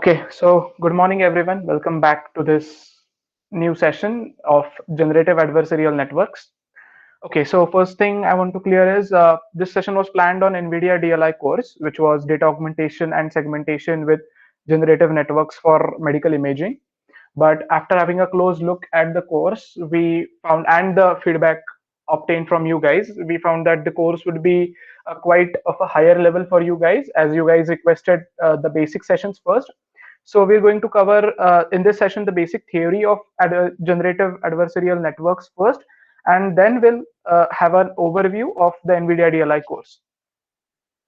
Okay, so good morning, everyone. Welcome back to this new session of generative adversarial networks. Okay, so first thing I want to clear is this session was planned on NVIDIA DLI course, which was data augmentation and segmentation with generative networks for medical imaging. But after having a close look at the course, we found, and the feedback obtained from you guys, we found that the course would be quite of a higher level for you guys, as you guys requested the basic sessions first. So we're going to cover in this session the basic theory of generative adversarial networks first, and then we'll have an overview of the NVIDIA DLI course.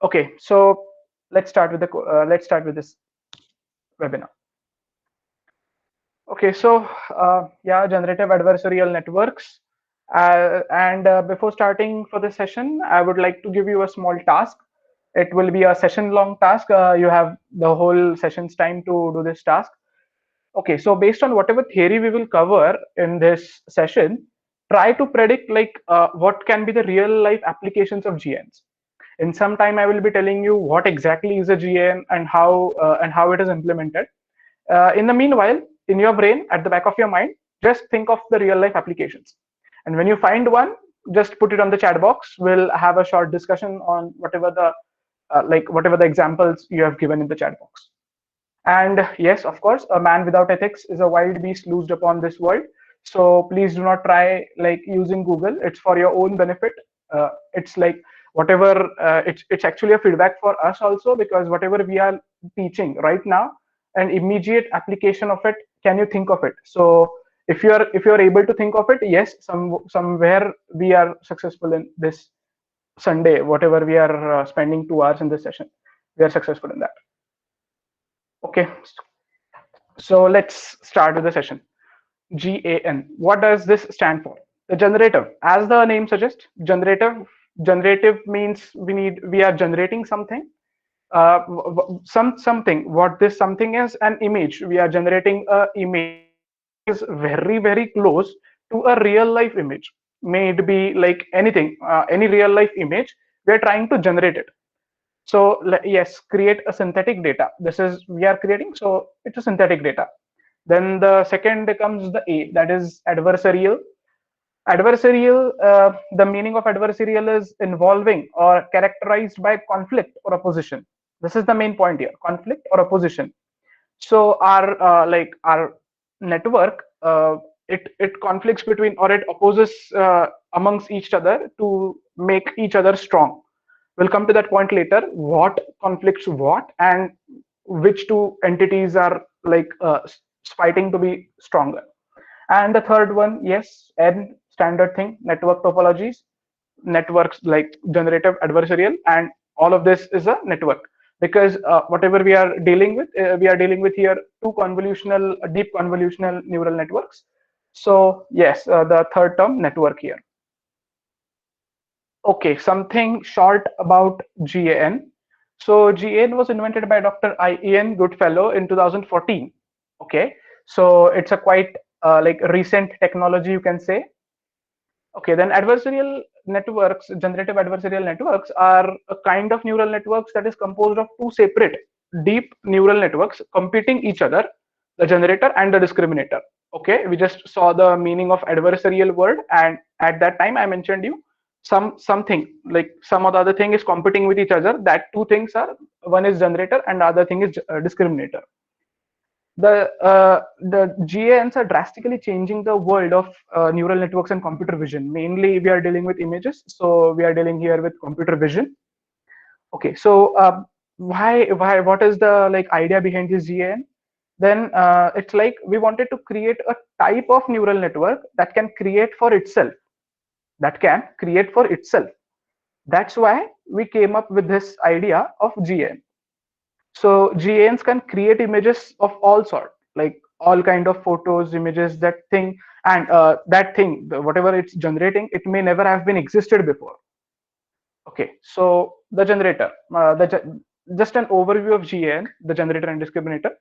Okay, so let's start with this webinar. Okay, so yeah, generative adversarial networks. And before starting for the session, I would like to give you a small task. It will be a session-long task. You have the whole session's time to do this task. Okay, so based on whatever theory we will cover in this session, try to predict what can be the real life applications of GNs. In some time, I will be telling you what exactly is a GN and how it is implemented. In the meanwhile, in your brain, at the back of your mind, just think of the real life applications. And when you find one, just put it on the chat box. We'll have a short discussion on whatever the examples you have given in the chat box. And yes, of course, a man without ethics is a wild beast loosed upon this world. So please do not try using Google. It's for your own benefit. It's like whatever. It's actually a feedback for us also, because whatever we are teaching right now, an immediate application of it. Can you think of it? So if you're able to think of it, yes, somewhere we are successful in this Sunday. Whatever we are spending 2 hours in this session, we are successful in that. Okay, so let's start with the session. GAN. What does this stand for? The generative. As the name suggests, generative. Generative means we are generating something. Something. What this something is? An image. We are generating a image is very close to a real life image. May it be like anything, any real life image. We are trying to generate it. So yes, create a synthetic data. This is we are creating. So it's a synthetic data. Then the second comes the A, that is adversarial. Adversarial, the meaning of adversarial is involving or characterized by conflict or opposition. This is the main point here, conflict or opposition. So our network, it conflicts between, or it opposes amongst each other to make each other strong. We'll come to that point later, what conflicts what, and which two entities are fighting to be stronger. And the third one, yes, N, standard thing, network topologies, networks like generative adversarial, and all of this is a network, because whatever we are dealing with here deep convolutional neural networks. So yes, the third term, network here. Okay, something short about GAN. So GAN was invented by Dr. Ian Goodfellow in 2014. Okay, so it's a quite recent technology, you can say. Okay, then adversarial networks, generative adversarial networks, are a kind of neural networks that is composed of two separate deep neural networks competing each other, the generator and the discriminator. Okay, we just saw the meaning of adversarial word, and at that time I mentioned you something like some of the other thing is competing with each other. That two things are, one is generator and the other thing is discriminator. The GANs are drastically changing the world of neural networks and computer vision. Mainly, we are dealing with images, so we are dealing here with computer vision. Okay, so what is the idea behind this GAN? Then it's like we wanted to create a type of neural network that can create for itself. That's why we came up with this idea of GAN. So GANs can create images of all sort, like all kind of photos, images, that thing, and whatever it's generating, it may never have been existed before. Okay, so the generator, just an overview of GAN, the generator and discriminator.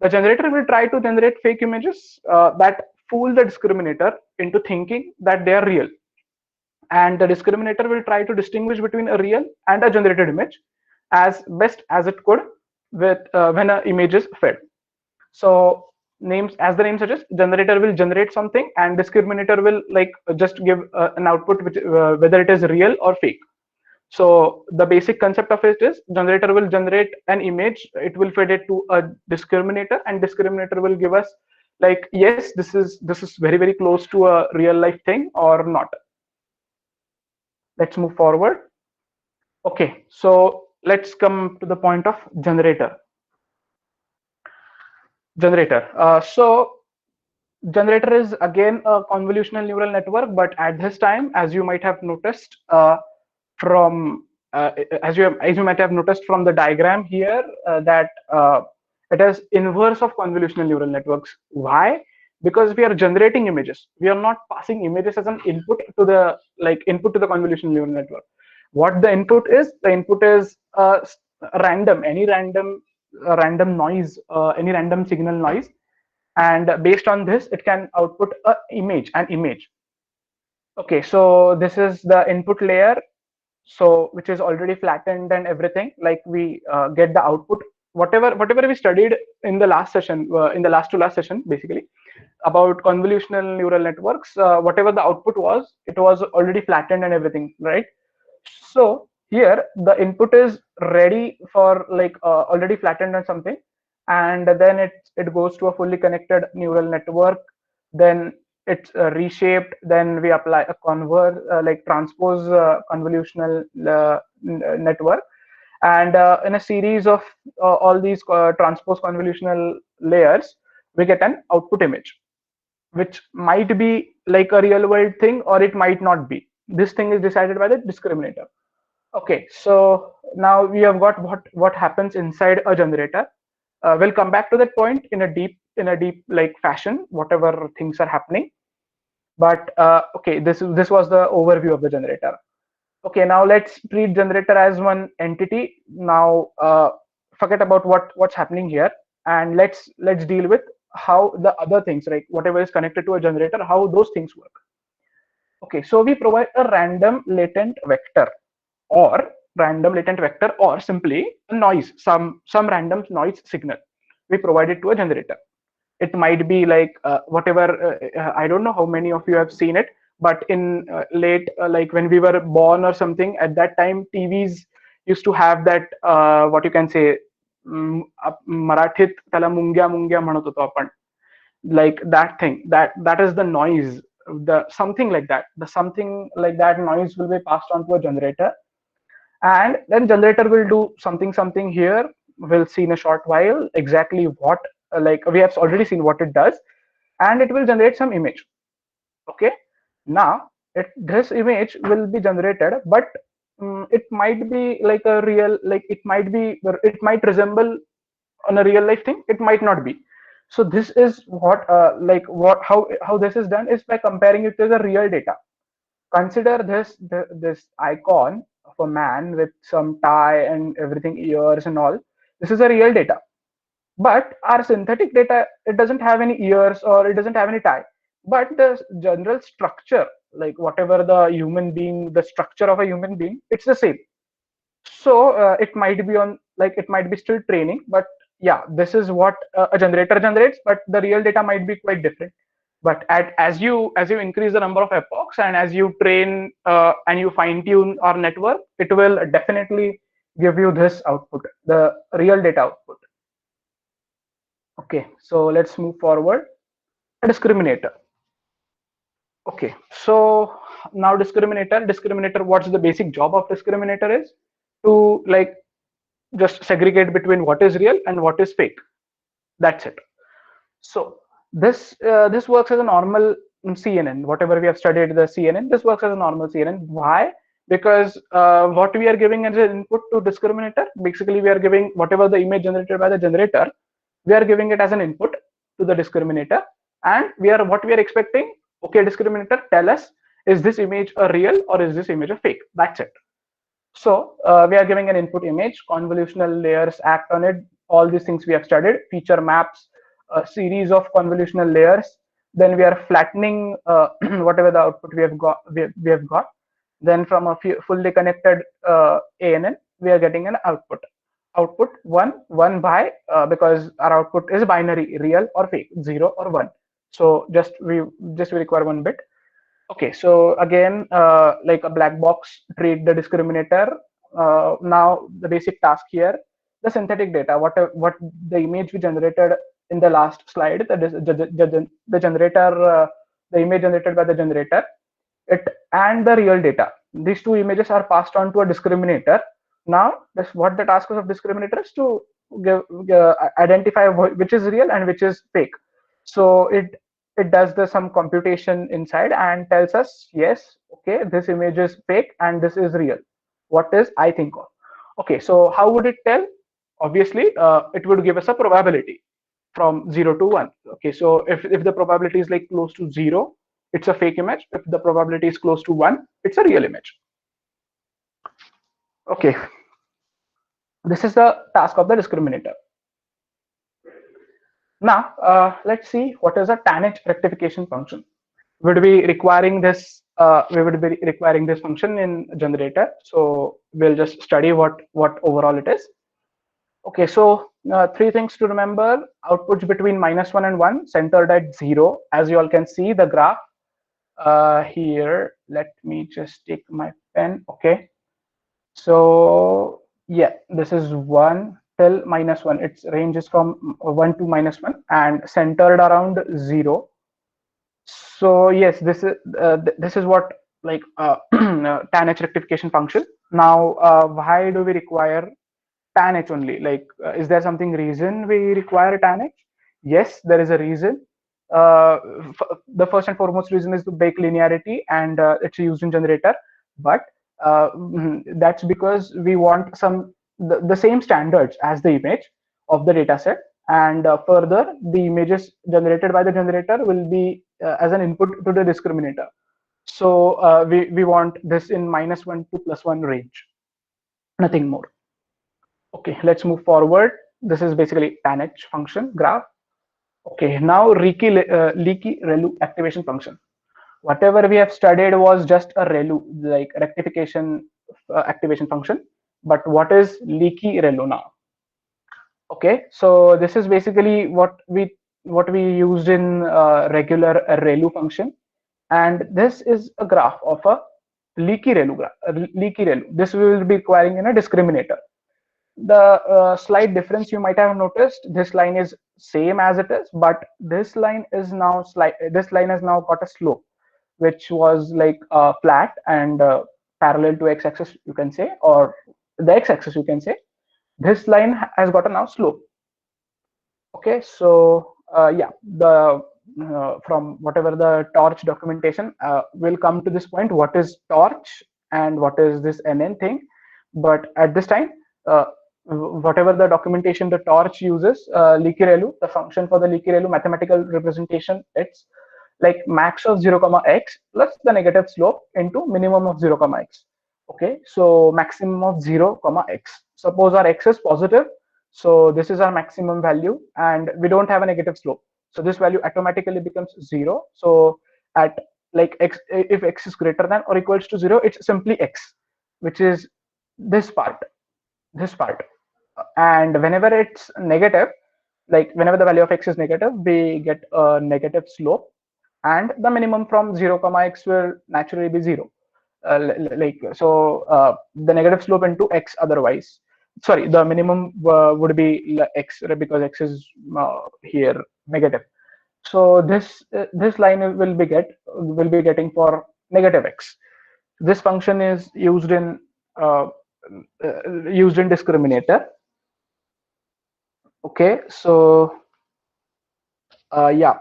The generator will try to generate fake images that fool the discriminator into thinking that they are real, and the discriminator will try to distinguish between a real and a generated image as best as it could with when an image is fed. So names, as the name suggests, generator will generate something and discriminator will like just give an output which whether it is real or fake. So the basic concept of it is generator will generate an image, it will feed it to a discriminator, and discriminator will give us like, yes, this is very close to a real life thing or not. Let's move forward. Okay, so let's come to the point of generator. So generator is again a convolutional neural network, but at this time, as you might have noticed from as you might have noticed from the diagram here, that it is inverse of convolutional neural networks. Why? Because we are generating images. We are not passing images as an input to the input to the convolutional neural network. What the input is? The input is random, any random noise, any random signal noise, and based on this it can output an image. Okay, so this is the input layer, so which is already flattened and everything. Like we get the output, whatever we studied in the last session, in the last to last session basically, about convolutional neural networks. Whatever the output was, it was already flattened and everything, right? So here the input is ready for like already flattened or something, and then it goes to a fully connected neural network. Then it's reshaped. Then we apply a transpose convolutional network, and in a series of all these transpose convolutional layers, we get an output image, which might be like a real world thing or it might not be. This thing is decided by the discriminator. Okay, so now we have got what happens inside a generator. We'll come back to that point in a deep like fashion, whatever things are happening. But okay, this was the overview of the generator. Okay, now let's treat generator as one entity. Now forget about what's happening here, and let's deal with how the other things, like whatever is connected to a generator, how those things work. Okay, so we provide a random latent vector, or simply a noise, some random noise signal we provide it to a generator. It might be like whatever, I don't know how many of you have seen it, but in late like when we were born or something, at that time tvs used to have that what you can say, marathit tala mungya mungya म्हणत होतो आपण, like that thing, that is the noise, the something like that, the something like that noise will be passed on to a generator, and then generator will do something here. We'll see in a short while exactly what, like we have already seen what it does, and it will generate some image. Okay, now this image will be generated, but it might be like a real, like it might resemble on a real life thing, it might not be. So this is what how this is done is by comparing it to the real data. Consider this icon of a man with some tie and everything, ears and all. This is a real data, but our synthetic data, it doesn't have any ears or it doesn't have any tie, but the general structure, like whatever the human being, the structure of a human being, it's the same. So it might be on, like it might be still training, but yeah, this is what a generator generates, but the real data might be quite different. But as you increase the number of epochs and as you train and you fine tune our network, it will definitely give you this output, the real data output. Okay, so let's move forward. A discriminator. Okay, so now discriminator, what's the basic job of discriminator is to like just segregate between what is real and what is fake. That's it. So this works as a normal CNN. Whatever we have studied the CNN, this works as a normal CNN. Why? Because what we are giving as an input to discriminator, basically we are giving whatever the image generated by the generator, we are giving it as an input to the discriminator, and what we are expecting. Okay, discriminator, tell us, is this image a real or is this image a fake? That's it. So we are giving an input image, convolutional layers act on it, all these things we have studied, feature maps, a series of convolutional layers. Then we are flattening whatever the output we have got. Then from a fully connected ANN, we are getting an output. output 1 by because our output is binary, real or fake, 0 or 1. So we require one bit. Okay, so again, like a black box, treat the discriminator. Now the basic task here, the synthetic data, what the image we generated in the last slide, the generator, the image generated by the generator, it and the real data. These two images are passed on to a discriminator. Now, this what the task of discriminator is to identify which is real and which is fake. So it does the some computation inside and tells us, yes, okay, this image is fake and this is real. What is I think of? Okay, so how would it tell? Obviously, it would give us a probability from 0 to 1. Okay, so if the probability is like close to 0, it's a fake image. If the probability is close to 1, it's a real image. Okay, this is the task of the discriminator. Now, let's see what is a tanh rectification function. Would be requiring this we would be requiring this function in generator, so we'll just study what overall it is. Okay, so three things to remember: outputs between -1 and 1 centered at 0. As you all can see the graph here. Let me just take my pen. Okay, so yeah, this is 1 till -1. Its range is from 1 to -1 and centered around 0. So yes, this is what like tanh rectification function. Now, why do we require tanh only? Like, is there something reason we require tanh? Yes, there is a reason. Uh, the first and foremost reason is to bake linearity, and it's used in generator. But that's because we want the same standards as the image of the data set, and further the images generated by the generator will be as an input to the discriminator. So we want this in -1 to +1 range, nothing more. Okay, let's move forward. This is basically tanh function graph. Okay, now leaky ReLU activation function. Whatever we have studied was just a ReLU, like rectification activation function. But what is leaky ReLU now? Okay, so this is basically what we used in regular ReLU function, and this is a graph of a leaky ReLU graph. Leaky ReLU. This we will be requiring in a discriminator. The slight difference you might have noticed, this line is same as it is, but this line is now this line has now got a slope, which was like flat and parallel to x-axis, you can say, or the x-axis, you can say. This line has got a now slope. Okay, so yeah, the from whatever the torch documentation, will come to this point, what is torch and what is this NN thing. But at this time, whatever the documentation the torch uses, leaky ReLU, the function for the leaky ReLU mathematical representation, it's like max of 0 comma x plus the negative slope into minimum of 0 comma x. Okay, so maximum of 0 comma x. Suppose our x is positive, so this is our maximum value, and we don't have a negative slope, so this value automatically becomes 0. So at like x, if x is greater than or equals to 0, it's simply x, which is this part, and whenever it's negative, like whenever the value of x is negative, we get a negative slope, and the minimum from 0 comma x will naturally be 0. Like so, the negative slope into x, otherwise, sorry, the minimum would be x, because x is here negative. So this line will be getting for negative x. This function is uh, used in discriminator. Okay, so yeah,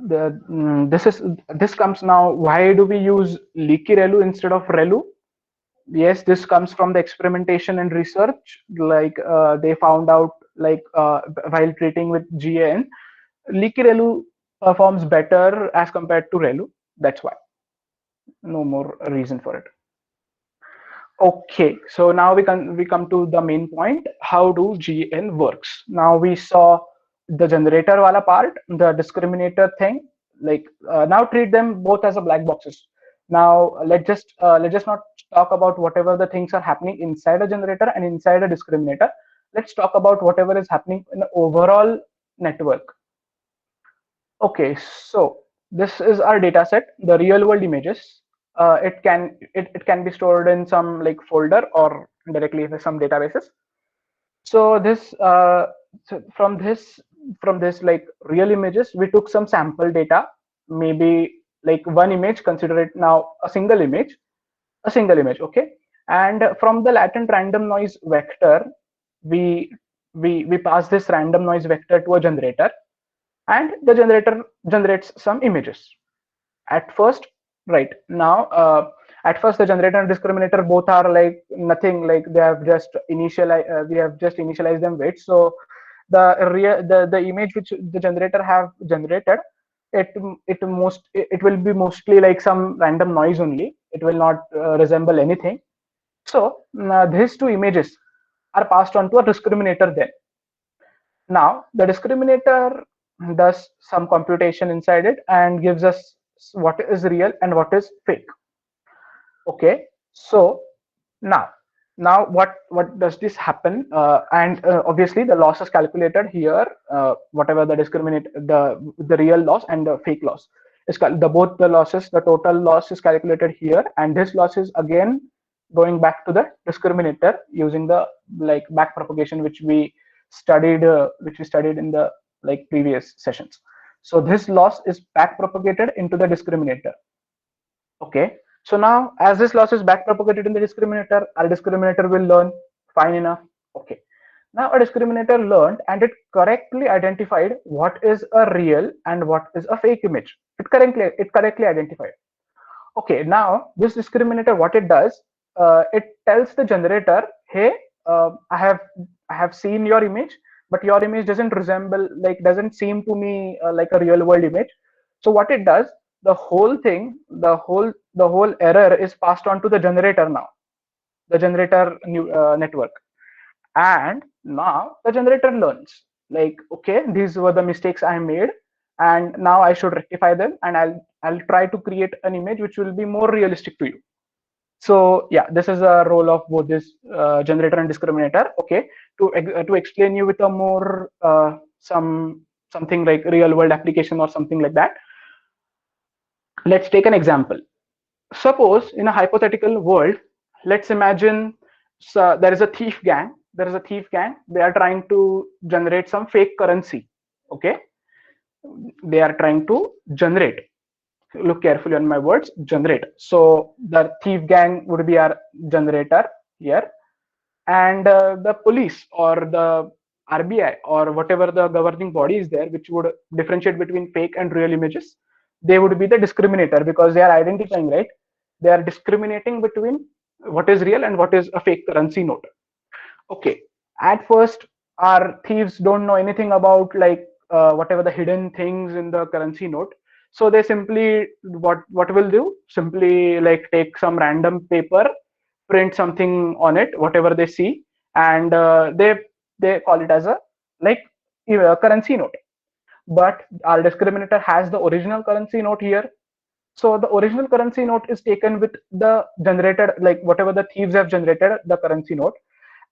this comes now. Why do we use leaky ReLU instead of ReLU? Yes, this comes from the experimentation and research. Like they found out, like while treating with GAN, leaky ReLU performs better as compared to ReLU. That's why. No more reason for it. Okay, so now we come to the main point. How do GN works? Now we saw the generator wala part, the discriminator thing. Like now treat them both as a black boxes. Now let's just not talk about whatever the things are happening inside a generator and inside a discriminator. let's talk about whatever is happening in the overall network. Okay, so this is our data set, the real world images. It can be stored in some like folder or directly in some databases. So this so from this like real images, we took some sample data, maybe like one image, consider it now a single image, okay. And from the latent random noise vector, we we pass this random noise vector to a generator, and the generator generates some images. At first, right now, at first the generator and discriminator both are like nothing, like they have just we have just initialized them weights. So the image which the generator have generated, it will be mostly like some random noise only. It will not resemble anything. So these two images are passed on to a discriminator. Then now the discriminator does some computation inside it and gives us what is real and what is fake. Okay, so now what does this happen? And obviously the loss is calculated here. Whatever the discriminate the real loss and the fake loss is the both the losses, the total loss is calculated here, and this loss is again going back to the discriminator using the like back propagation which we studied in the like previous sessions. So this loss is back propagated into the discriminator. Okay, so now as this loss is back propagated in the discriminator, our discriminator will learn fine enough. Okay, now a discriminator learned and it correctly identified what is a real and what is a fake image. It correctly identified. Okay, now this discriminator, what it does, it tells the generator, hey, I have seen your image, but your image doesn't resemble, like doesn't seem to me like a real world image. So what it does, the whole thing, the whole error is passed on to the generator now, the generator network. And now the generator learns, like, okay, these were the mistakes I made, and now I should rectify them, and I'll try to create an image which will be more realistic to you. So yeah, this is a role of both this generator and discriminator. Okay, to explain you with a more something like real world application or something like that, let's take an example. Suppose in a hypothetical world, let's imagine, so there is a thief gang. They are trying to generate some fake currency. Okay, they are trying to generate. Look carefully on my words. Generate. So the thief gang would be our generator here, and the police or the RBI or whatever the governing body is there, which would differentiate between fake and real images, they would be the discriminator, because they are identifying, right? They are discriminating between what is real and what is a fake currency note. Okay, at first our thieves don't know anything about like whatever the hidden things in the currency note. So they simply what will do, simply like take some random paper, print something on it, whatever they see, and they call it as a like currency note. But our discriminator has the original currency note here. So the original currency note is taken with the generated, like whatever the thieves have generated the currency note,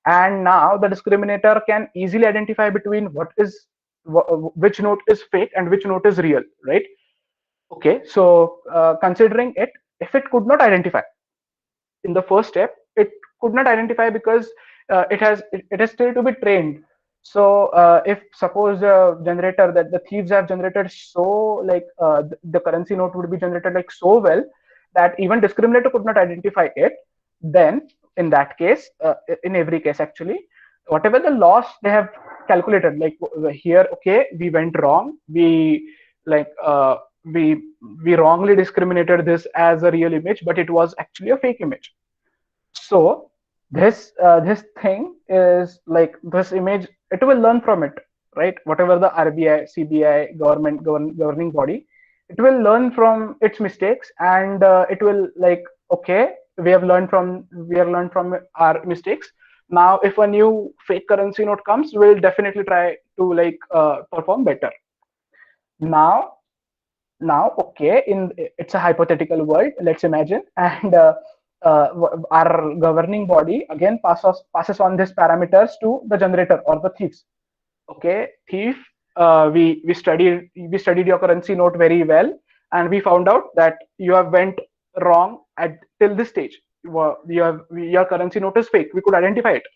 and now the discriminator can easily identify between which note is fake and which note is real, right? Okay, so considering it, if it could not identify in the first step, it could not identify because it is still to be trained. So if suppose the generator that the thieves have generated, so like the currency note would be generated like so well that even discriminator could not identify it, then in that case, in every case actually, whatever the loss they have calculated, like here, okay, we went wrong, like we wrongly discriminated this as a real image, but it was actually a fake image. So this thing is like this image, it will learn from it, right? Whatever the RBI, CBI, governing body, it will learn from its mistakes, and it will like, okay, we have learned from our mistakes. Now if a new fake currency note comes, we'll definitely try to like perform better. Now okay, it's a hypothetical world, let's imagine, and our governing body again passes on these parameters to the generator or the thieves. Okay, thief, we studied your currency note very well, and we found out that you have went wrong at till this stage. Your currency note is fake. We could identify it.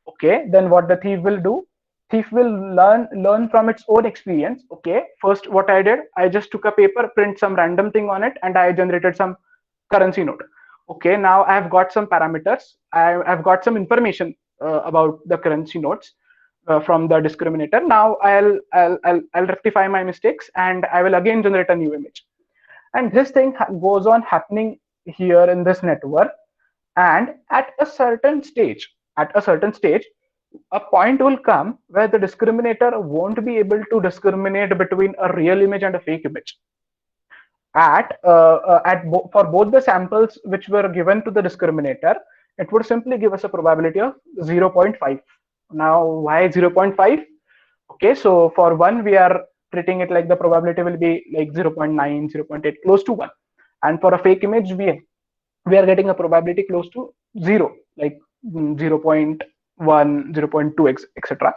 Okay, then what the thief will do? Thief will learn from its own experience. Okay, first what I did, I just took a paper, print some random thing on it, and I generated some currency note. Okay, now I've got some parameters. I've got some information about the currency notes from the discriminator. Now I'll rectify my mistakes, and I will again generate a new image. And this thing goes on happening here in this network. And at a certain stage, a point will come where the discriminator won't be able to discriminate between a real image and a fake image. For both the samples which were given to the discriminator, it would simply give us a probability of 0.5. Now, why 0.5? Okay, so for one, we are treating it like the probability will be like 0.9, 0.8, close to 1. And for a fake image, we are getting a probability close to 0, like 0.1, 0.2, etc.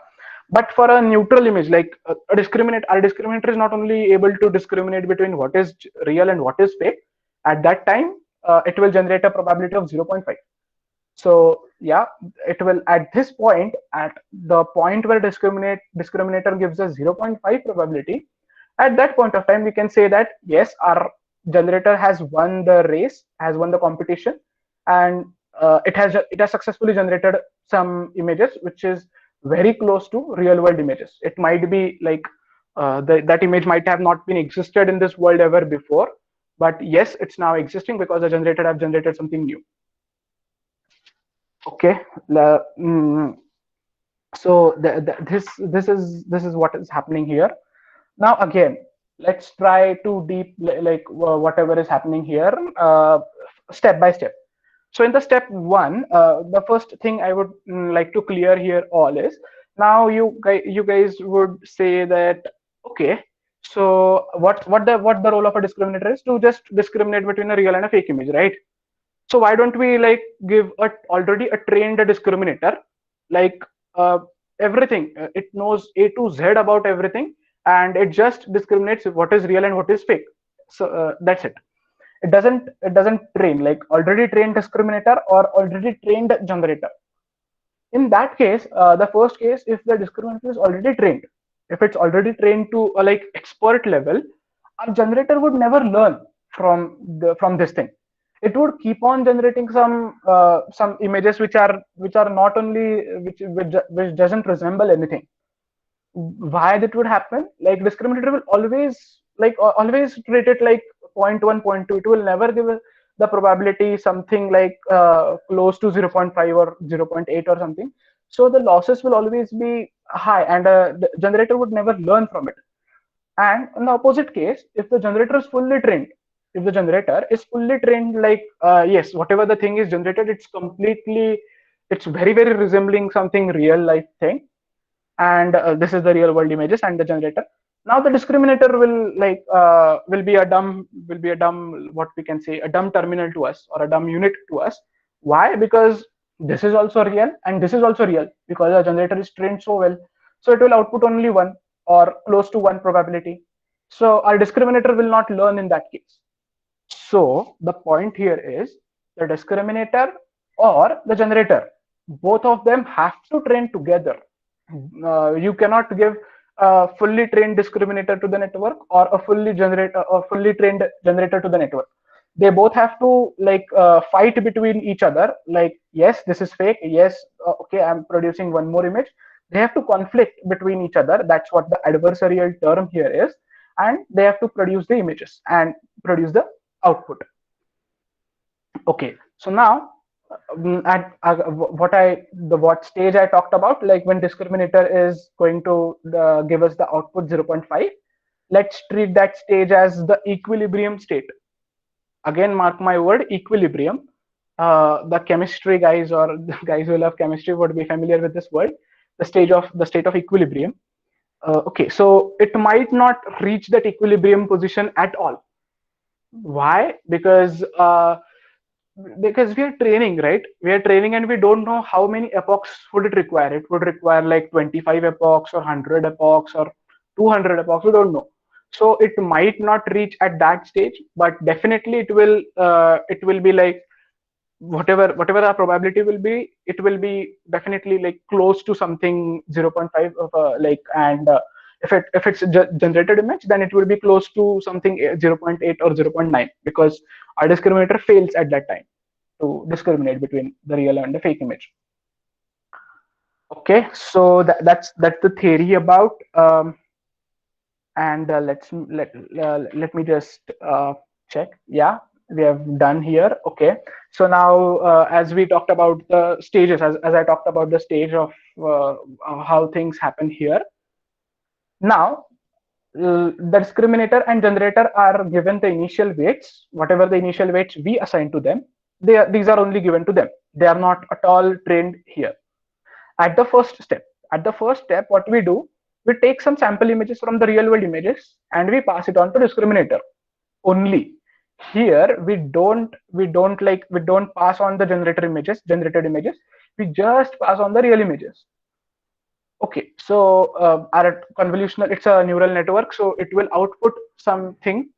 But for a neutral image, like our discriminator is not only able to discriminate between what is real and what is fake. At that time, it will generate a probability of 0.5. So yeah, it will at this point, at the point where discriminator gives us 0.5 probability, at that point of time we can say that yes, our generator has won the race, has won the competition, and it has successfully generated some images which is very close to real world images. It might be like that image might have not been existed in this world ever before, but yes, it's now existing because the generator have generated something new. Okay, so this is what is happening here. Now again, let's try to like whatever is happening here step by step. So in the step one, the first thing I would like to clear here all is, now you guys would say that, okay, so what the role of a discriminator is? To just discriminate between a real and a fake image, right? So why don't we like give already a trained discriminator, like everything, it knows A to Z about everything, and it just discriminates what is real and what is fake. So that's it. It doesn't train like already trained discriminator or already trained generator. In that case, the first case, if the discriminator is already trained, if it's already trained to a like expert level, our generator would never learn from this thing. It would keep on generating some images which are not only which doesn't resemble anything. Why that would happen? Like discriminator will always treat it like 0.1, 0.2. It will never give the probability something like close to 0.5 or 0.8 or something. So the losses will always be high, and the generator would never learn from it. And in the opposite case, if the generator is fully trained, like yes, whatever the thing is generated, it's very very resembling something real life thing, and this is the real world images and the generator. Now the discriminator will be a dumb, what we can say, a dumb terminal to us, or a dumb unit to us. Why? Because this is also real and this is also real, because the generator is trained so well, so it will output only one or close to one probability. So our discriminator will not learn in that case. So the point here is, the discriminator or the generator, both of them have to train together. You cannot give a fully trained discriminator to the network or a fully trained generator to the network. They both have to like fight between each other. Like, yes, this is fake. Yes, okay, I'm producing one more image. They have to conflict between each other. That's what the adversarial term here is. And they have to produce the images and produce the output. Okay, so now at what stage I talked about, like when discriminator is going to give us the output 0.5, let's treat that stage as the equilibrium state. Again, mark my word, equilibrium. The chemistry guys, or the guys who love chemistry, would be familiar with this word, the state of equilibrium. Okay, so it might not reach that equilibrium position at all. Why? Because because we are training, right? We are training and we don't know how many epochs would it require. It would require like 25 epochs or 100 epochs or 200 epochs. We don't know. So it might not reach at that stage, but definitely it will. It will be like whatever our probability will be. It will be definitely like close to something 0.5 of like and. If it's a generated image, then it will be close to something 0.8 or 0.9 because our discriminator fails at that time to discriminate between the real and the fake image. Okay, so that's the theory about and let me just check. Yeah, we have done here. Okay, so now as we talked about the stages, as I talked about the stage of how things happen here. Now the discriminator and generator are given the initial weights, whatever the initial weights we assign to them. These are only given to them. They are not at all trained here. At the first step, what we do, we take some sample images from the real world images and we pass it on to discriminator only. Here we don't pass on the generated images. We just pass on the real images. Okay, so our convolutional, it's a neural network, so it will output something.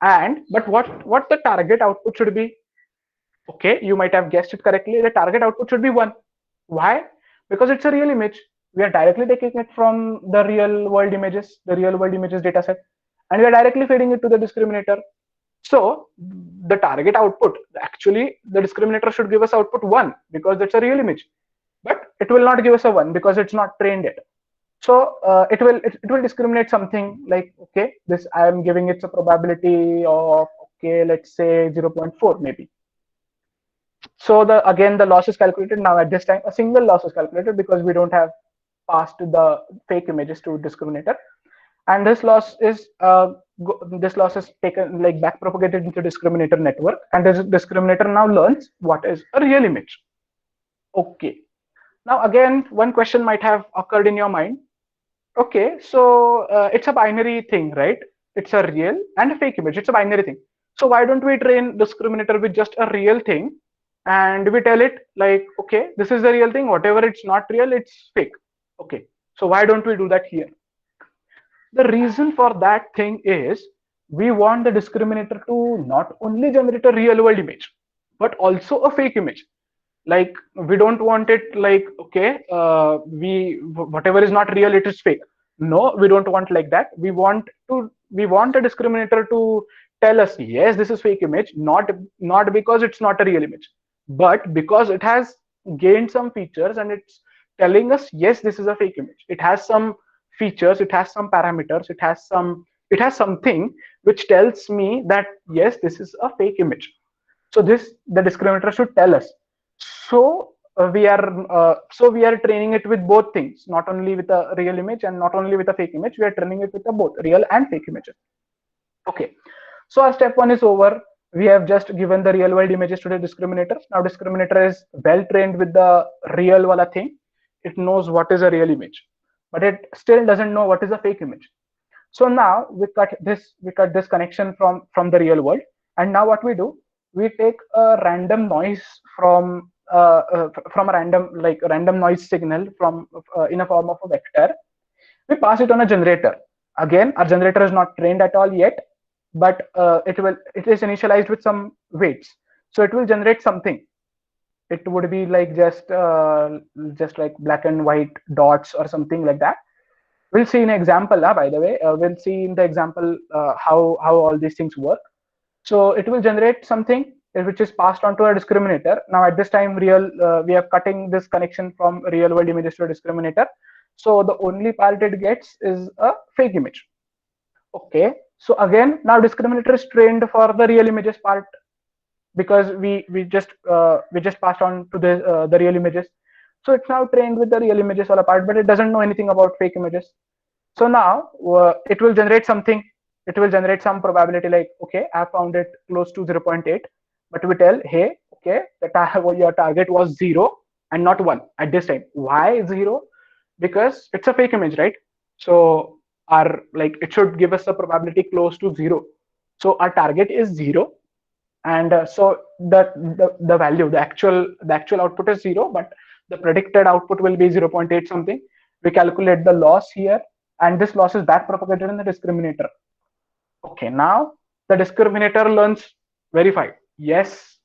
And but what the target output should be? Okay, you might have guessed it correctly. The target output should be 1. Why? Because it's a real image. We are directly taking it from the real world images dataset, and we are directly feeding it to the discriminator. So the target output, actually, the discriminator should give us output 1 because that's a real image, but it will not give us a 1 because it's not trained yet. So it will discriminate something like, okay, this I am giving it a probability of, okay, let's say 0.4 maybe. So again the loss is calculated. Now at this time a single loss is calculated because we don't have passed the fake images to discriminator, and this loss is taken like back propagated into discriminator network, and this discriminator now learns what is a real image. Okay, now again one question might have occurred in your mind. Okay, so it's a binary thing, right? It's a real and a fake image. It's a binary thing. So why don't we train discriminator with just a real thing, and we tell it like, okay, this is the real thing. Whatever it's not real, it's fake. Okay. So why don't we do that here? The reason for that thing is we want the discriminator to not only generate a real world image, but also a fake image. Like we don't want it like, okay, whatever is not real, it is fake. No, we don't want like that. We want a discriminator to tell us, yes, this is fake image, not because it's not a real image, but because it has gained some features and it's telling us, yes, this is a fake image. It has some features, it has some parameters, it has something which tells me that yes, this is a fake image. So this the discriminator should tell us. So we are training it with both things, not only with a real image and not only with a fake image. We are training it with a both real and fake images. Okay, so our step 1 is over. We have just given the real world images to the discriminator. Now discriminator is well trained with the real wala thing. It knows what is a real image, but it still doesn't know what is a fake image. So now we cut this connection from the real world, and now what we do, we take a random noise from a random noise signal from in a form of a vector. We pass it on a generator. Again, our generator is not trained at all yet, but it is initialized with some weights, so it will generate something. It would be like just like black and white dots or something like that. We'll see in example, by the way. We'll see in the example how all these things work. So it will generate something which is passed on to a discriminator. Now at this time, we are cutting this connection from real world images to a discriminator. So the only part it gets is a fake image. Okay. So again, now discriminator is trained for the real images part because we just passed on to the real images. So it's now trained with the real images all apart, but it doesn't know anything about fake images. So now it will generate something. It will generate some probability like, okay, I found it close to 0.8, but we tell, hey, okay, your target was 0 and not 1 at this time. Why 0? Because it's a fake image, right? So our like it should give us a probability close to 0. So our target is 0, and so the value, the actual output is 0, but the predicted output will be 0.8 something. We calculate the loss here, and this loss is back propagated in the discriminator. Okay, now the discriminator learns verified. Yes,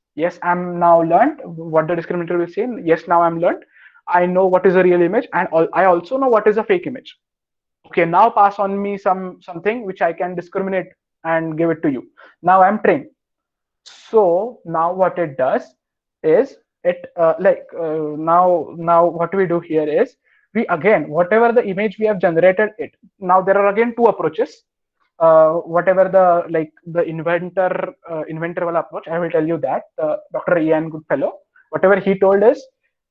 I'm now learned what the discriminator will say. Yes, now I'm learned. I know what is a real image, and I also know what is a fake image. Okay, now pass on me something which I can discriminate and give it to you. Now I'm trained. So now what it does is it now what we do here is we again, whatever the image we have generated it. Now there are again two approaches. Whatever the the inventor wala approach, I will tell you that Dr. Ian Goodfellow, whatever he told is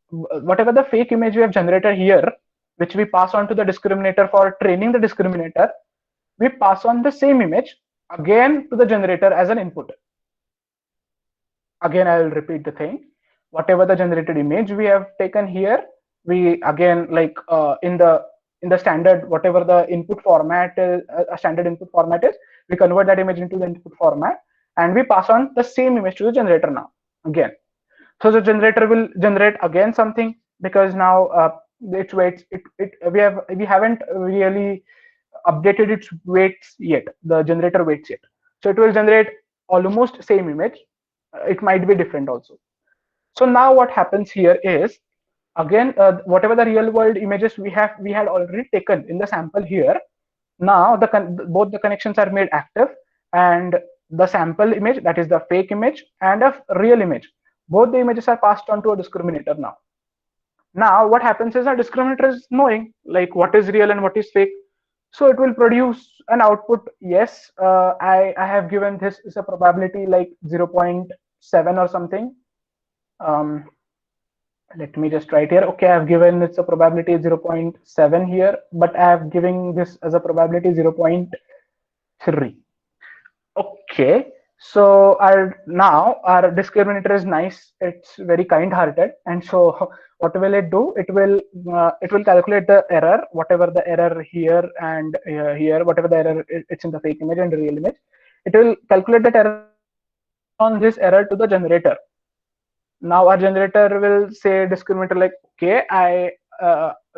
whatever the fake image we have generated here, which we pass on to the discriminator for training the discriminator, we pass on the same image again to the generator as an input. Again, I will repeat the thing. Whatever the generated image we have taken here, we again in the standard, whatever the input format is, a standard input format is, we convert that image into the input format, and we pass on the same image to the generator now again. So the generator will generate again something, because now its weights, we haven't really updated its weights yet, the generator weights yet. So it will generate almost same image. It might be different also. So now what happens here is again whatever the real world images we had already taken in the sample here. Now both the connections are made active, and the sample image, that is the fake image, and a real image, both the images are passed on to a discriminator now. Now what happens is our discriminator is knowing like what is real and what is fake, so it will produce an output. Yes, I have given this is a probability like 0.7 or something. um, Let me just write here. Okay, I have given it's a probability 0.7 here, but I have given this as a probability 0.3. Okay, so our discriminator is nice. It's very kind-hearted, and so what will it do? It will calculate the error, whatever the error here and here, whatever the error it's in the fake image and the real image. It will calculate that error, on this error to the generator. Now our generator will say discriminator like, okay,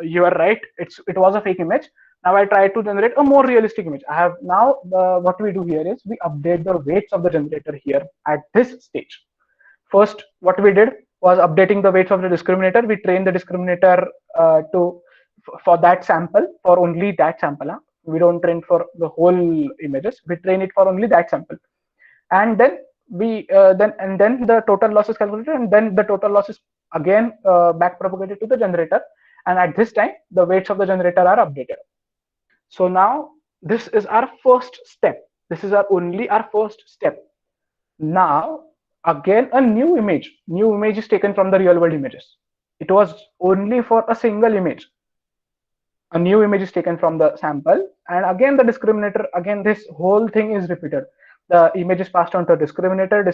you are right, it was a fake image. Now I try to generate a more realistic image. I have now what we do here is we update the weights of the generator here at this stage. First, what we did was updating the weights of the discriminator. We train the discriminator for that sample, for only that sample. We don't train for the whole images. We train it for only that sample, and then then the total loss is calculated, and then the total loss is again back propagated to the generator, and at this time the weights of the generator are updated. So now this is our first step. This is our first step. Now again a new image is taken from the real world images. It was only for a single image. A new image is taken from the sample, and again the discriminator, again this whole thing is repeated. The image is passed on to a discriminator.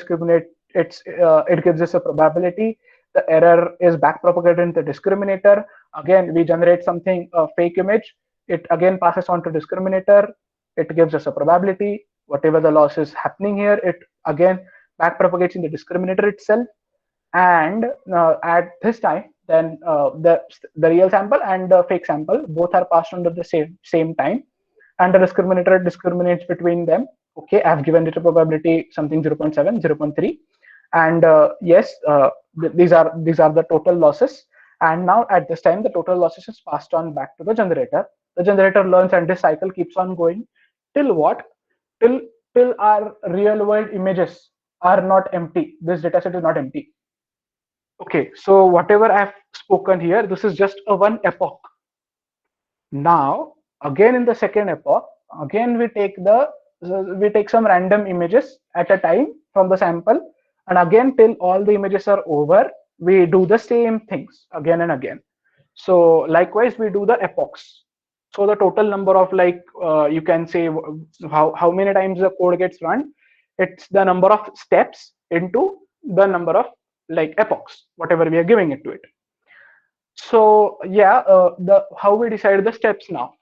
It gives us a probability. The error is back propagated in the discriminator. Again we generate something, a fake image. It again passes on to discriminator. It gives us a probability. Whatever the loss is happening here, it again back propagates in the discriminator itself. And at this time, then the real sample and the fake sample both are passed on at the same time, and the discriminator discriminates between them. Okay, I've given it a probability something 0.7, 0.3, and yes, these are the total losses. And now at this time, the total losses is passed on back to the generator. The generator learns, and this cycle keeps on going till what? Till our real world images are not empty. This dataset is not empty. Okay, so whatever I've spoken here, this is just a one epoch. Now again in the second epoch, again we take some random images at a time from the sample, and again till all the images are over, we do the same things again and again. So likewise we do the epochs. So the total number of you can say how many times the code gets run. It's the number of steps into the number of epochs, whatever we are giving it to it. So yeah, the how we decide the steps now.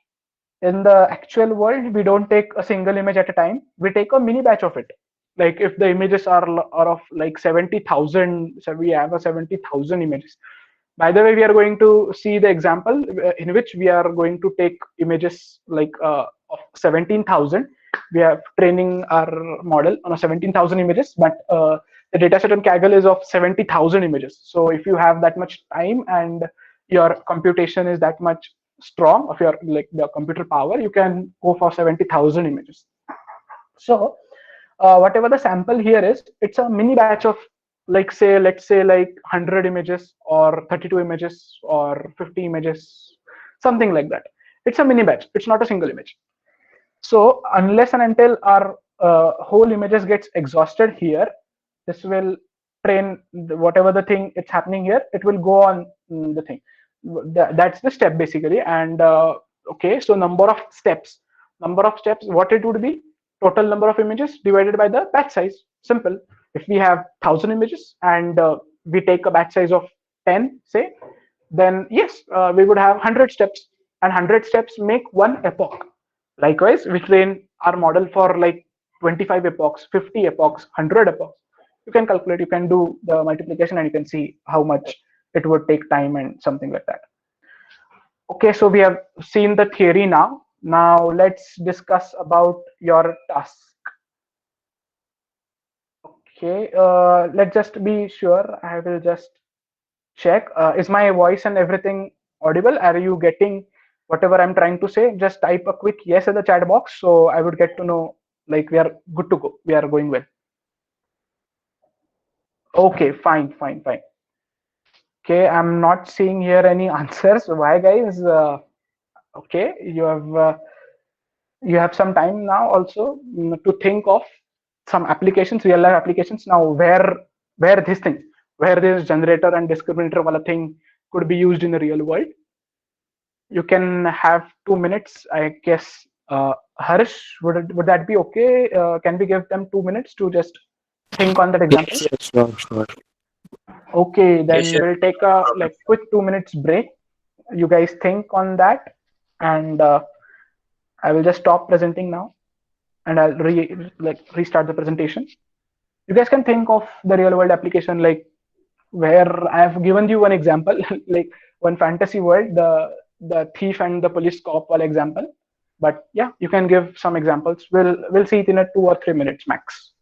In the actual world, we don't take a single image at a time. We take a mini batch of it. like if the images are of like 70,000, so we have a 70,000 images. By the way, we are going to see the example in which we are going to take images like of 17,000. We are training our model on a 17,000 images, but the dataset on Kaggle is of 70,000 images. So if you have that much time and your computation is that much strong of your like the computer power, you can go for 70,000 images. So whatever the sample here is, it's a mini batch of like say let's say like 100 images or 32 images or 50 images, something like that. It's a mini batch, it's not a single image. So unless and until our whole images gets exhausted here, this will train whatever the thing it's happening here, it will go on the thing. That's the step basically. And okay, so number of steps, what it would be, total number of images divided by the batch size. Simple. If we have 1,000 images and we take a batch size of 10 say, then yes, we would have 100 steps, and 100 steps make one epoch. Likewise, we train our model for like 25 epochs, 50 epochs, 100 epochs. You can calculate, you can do the multiplication, and you can see how much it would take time and something like that. Okay, so we have seen the theory now. Now let's discuss about your task. Okay, let's just be sure. I will just check. Is my voice and everything audible? Are you getting whatever I'm trying to say? Just type a quick yes in the chat box so I would get to know like we are good to go. We are going well. Okay, fine, fine, fine. Okay, I'm not seeing here any answers. Why, guys? Okay, you have some time now also to think of some applications, real life applications. Now, where this thing, where this generator and discriminator wala thing could be used in the real world. You can have 2 minutes, I guess. Harsh, would that be okay? Can we give them 2 minutes to just think on that example? Yes, yes, sure, sure. Okay, Yes, then yes, we'll take a like quick 2 minutes break. You guys think on that, and I will just stop presenting now, and I'll restart the presentation. You guys can think of the real world application, like where I have given you one example, like one fantasy world, the thief and the police cop wala example. But yeah, you can give some examples. We'll see it in a 2 or 3 minutes max.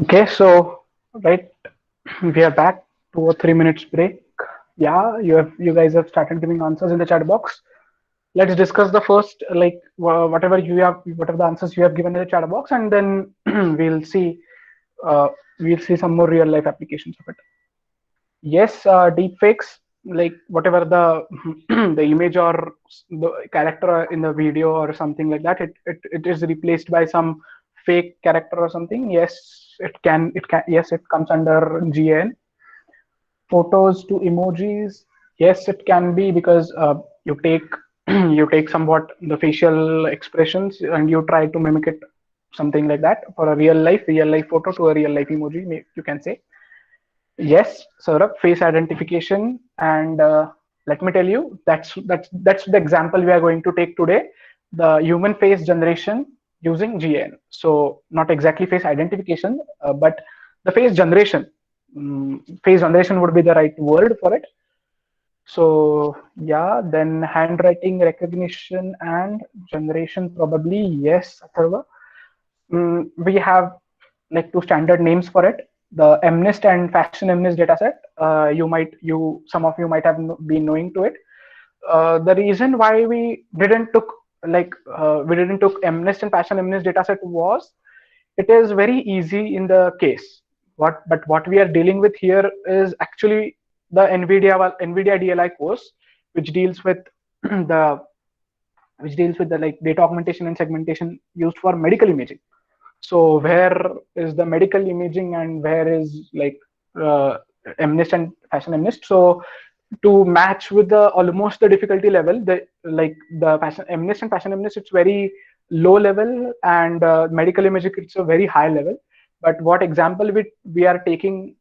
Okay, so right, we are back. 2 or 3 minutes break. Yeah, you guys have started giving answers in the chat box. Let's discuss the first, like whatever the answers you have given in the chat box, and then uh, we'll see some more real life applications of it. Yes, deepfakes, like whatever the the image or the character in the video or something like that, it is replaced by some fake character or something. Yes, yes, it comes under GAN. Photos to emojis, yes, it can be, because you take you take somewhat the facial expressions and you try to mimic it, something like that, for a real life photo to a real life emoji, you can say. Yes, Saurabh, face identification, and let me tell you, that's the example we are going to take today, the human face generation using GN. So not exactly face identification, but the face generation. Face generation would be the right word for it. So yeah, then handwriting recognition and generation, probably yes, Atharva. We have like two standard names for it, the MNIST and Fashion MNIST dataset. Some of you might have been knowing to it. The reason why we didn't took MNIST and Fashion MNIST dataset was it is very easy in the case. What we are dealing with here is actually the NVIDIA DLI course, which deals with the like data augmentation and segmentation used for medical imaging. So where is the medical imaging and where is like uh, MNIST and Fashion MNIST? So to match with the almost the difficulty level, the Fashion MNIST and Fashion MNIST, it's very low level, and medical imaging, it's a very high level. But what example we are taking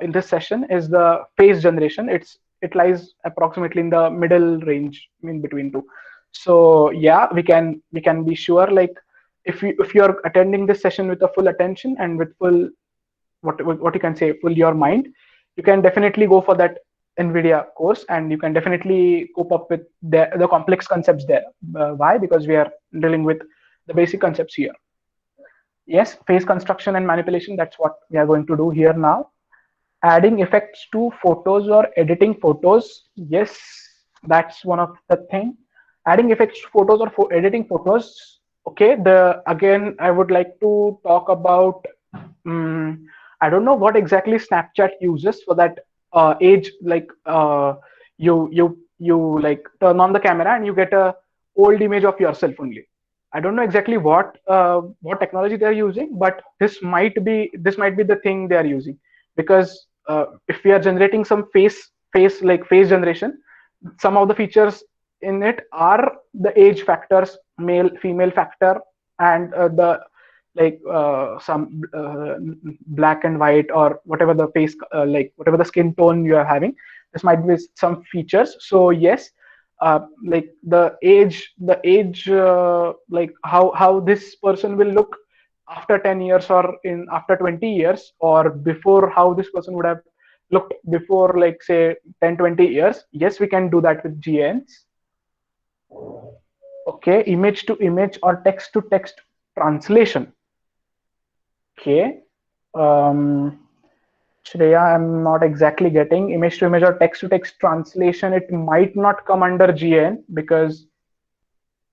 in this session is the face generation. It lies approximately in the middle range, in between two. So yeah, we can be sure, like if you're attending this session with a full attention and with full, what you can say, full your mind, you can definitely go for that NVIDIA course, and you can definitely cope up with the complex concepts there. Why? Because we are dealing with the basic concepts here. Yes, face construction and manipulation, that's what we are going to do here now. Adding effects to photos or editing photos, yes, that's one of the thing. Adding effects to photos or editing photos, okay. The again, I would like to talk about, I don't know what exactly Snapchat uses for that age, like you like turn on the camera and you get a old image of yourself only. I don't know exactly what technology they are using, but this might be the thing they are using, because if we are generating some face generation, some of the features in it are the age factors, male female factor, and the like some black and white, or whatever the face like whatever the skin tone you are having, this might be some features. So yes, like the age, like how this person will look after 10 years, or in after 20 years, or before, how this person would have looked before, like say 10-20 years. Yes, we can do that with GNs. Okay, image to image or text to text translation. Okay. um Shreya, I'm not exactly getting image to image or text to text translation. It might not come under GN, because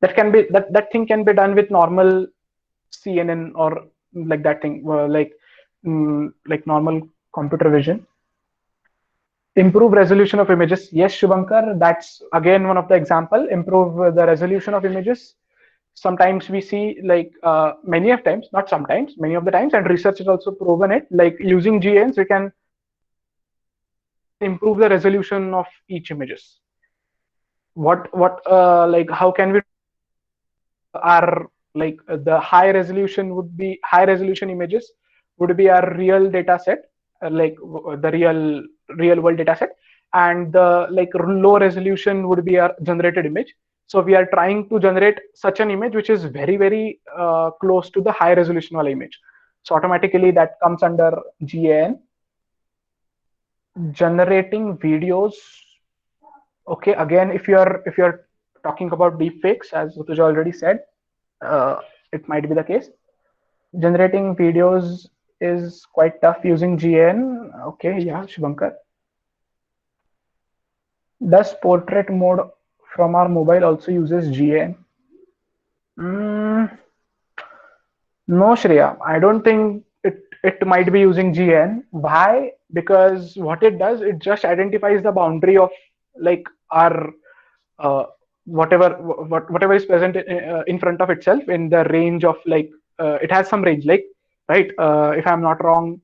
that thing can be done with normal CNN, or like that thing, like normal computer vision. Improve resolution of images. Yes, Shubhankar, that's again one of the example. Improve the resolution of images. Sometimes we see, like many of times, not sometimes, many of the times, and research has also proven it. Like using GNs, we can improve the resolution of each images. Like how can we are like the high resolution images would be our real data set, the real world data set, and the like low resolution would be our generated image. So we are trying to generate such an image which is very close to the high resolution wala image. So automatically that comes under GAN. Generating videos. Okay, again, if you're talking about deepfakes, as Utuja already said, uh, it might be the case. Generating videos, is quite tough using GN. Okay, yeah, Shubhankar. Does portrait mode from our mobile also uses GN? Mm, no, Shreya. I don't think it might be using GN. Why? Because what it does, it just identifies the boundary of like our uh, whatever is present in front of itself in the range of like it has some range, like, right, if I'm not wrong,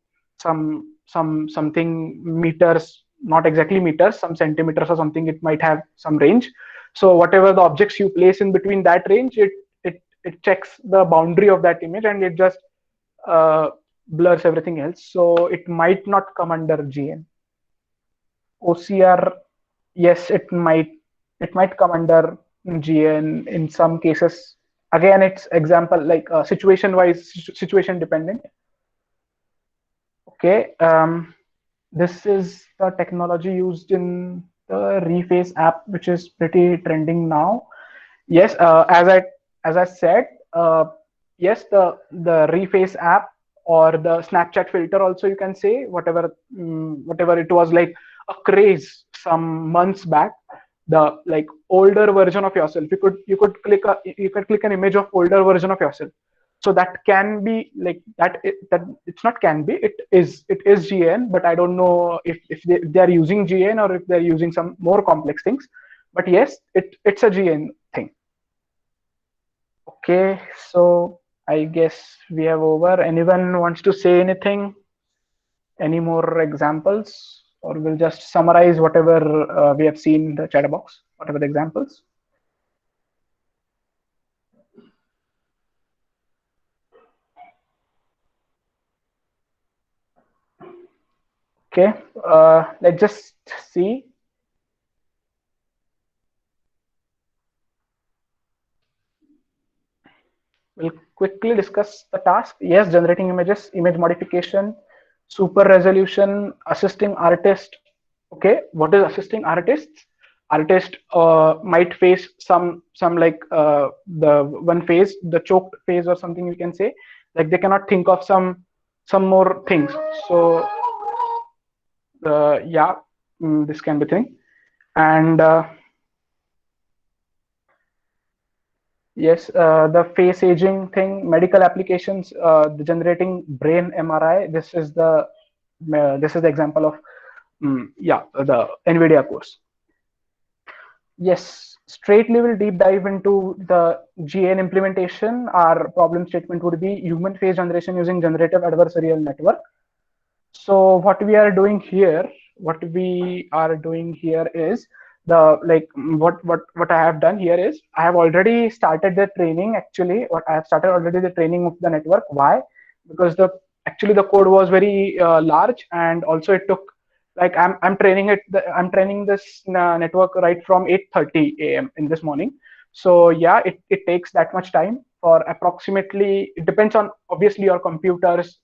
something meters, not exactly meters, some centimeters or something, it might have some range. So whatever the objects you place in between that range, it checks the boundary of that image, and it just uh, blurs everything else, so it might not come under GN. OCR, yes, it might come under GN in some cases. Again, it's example like situation wise, situation dependent. Okay, this is the technology used in the Reface app, which is pretty trending now. Yes, as I said, yes, the Reface app or the Snapchat filter also, you can say, whatever it was like a craze some months back. The like older version of yourself, you could click an image of older version of yourself. So that can be like that it's not can be, it is GN, but I don't know if they are using GN or if they're using some more complex things. But yes, it's a GN thing. Okay, so I guess we have over. Anyone wants to say anything? Any more examples? Or we'll just summarize whatever we have seen in the chat box, whatever the examples. Okay, let's just see. We'll quickly discuss the task. Yes, generating images, image modification, super resolution, assisting artist. Okay, what is assisting artists? Artist might face some like the one phase, the choked phase or something, you can say. Like they cannot think of some more things. So yeah, this can be thing. And yes, the face aging thing, medical applications, the generating brain MRI. This is the example of yeah, the NVIDIA course. Yes, straightly we'll deep dive into the GN implementation. Our problem statement would be human face generation using generative adversarial network. So what we are doing here is the like what I have done here is I have already started the training. Actually, what I have started already the training of the network. Why? Because the code was very large, and also it took like I'm training this network right from 8:30 a.m. in this morning. So yeah, it takes that much time for approximately, it depends on obviously your computers,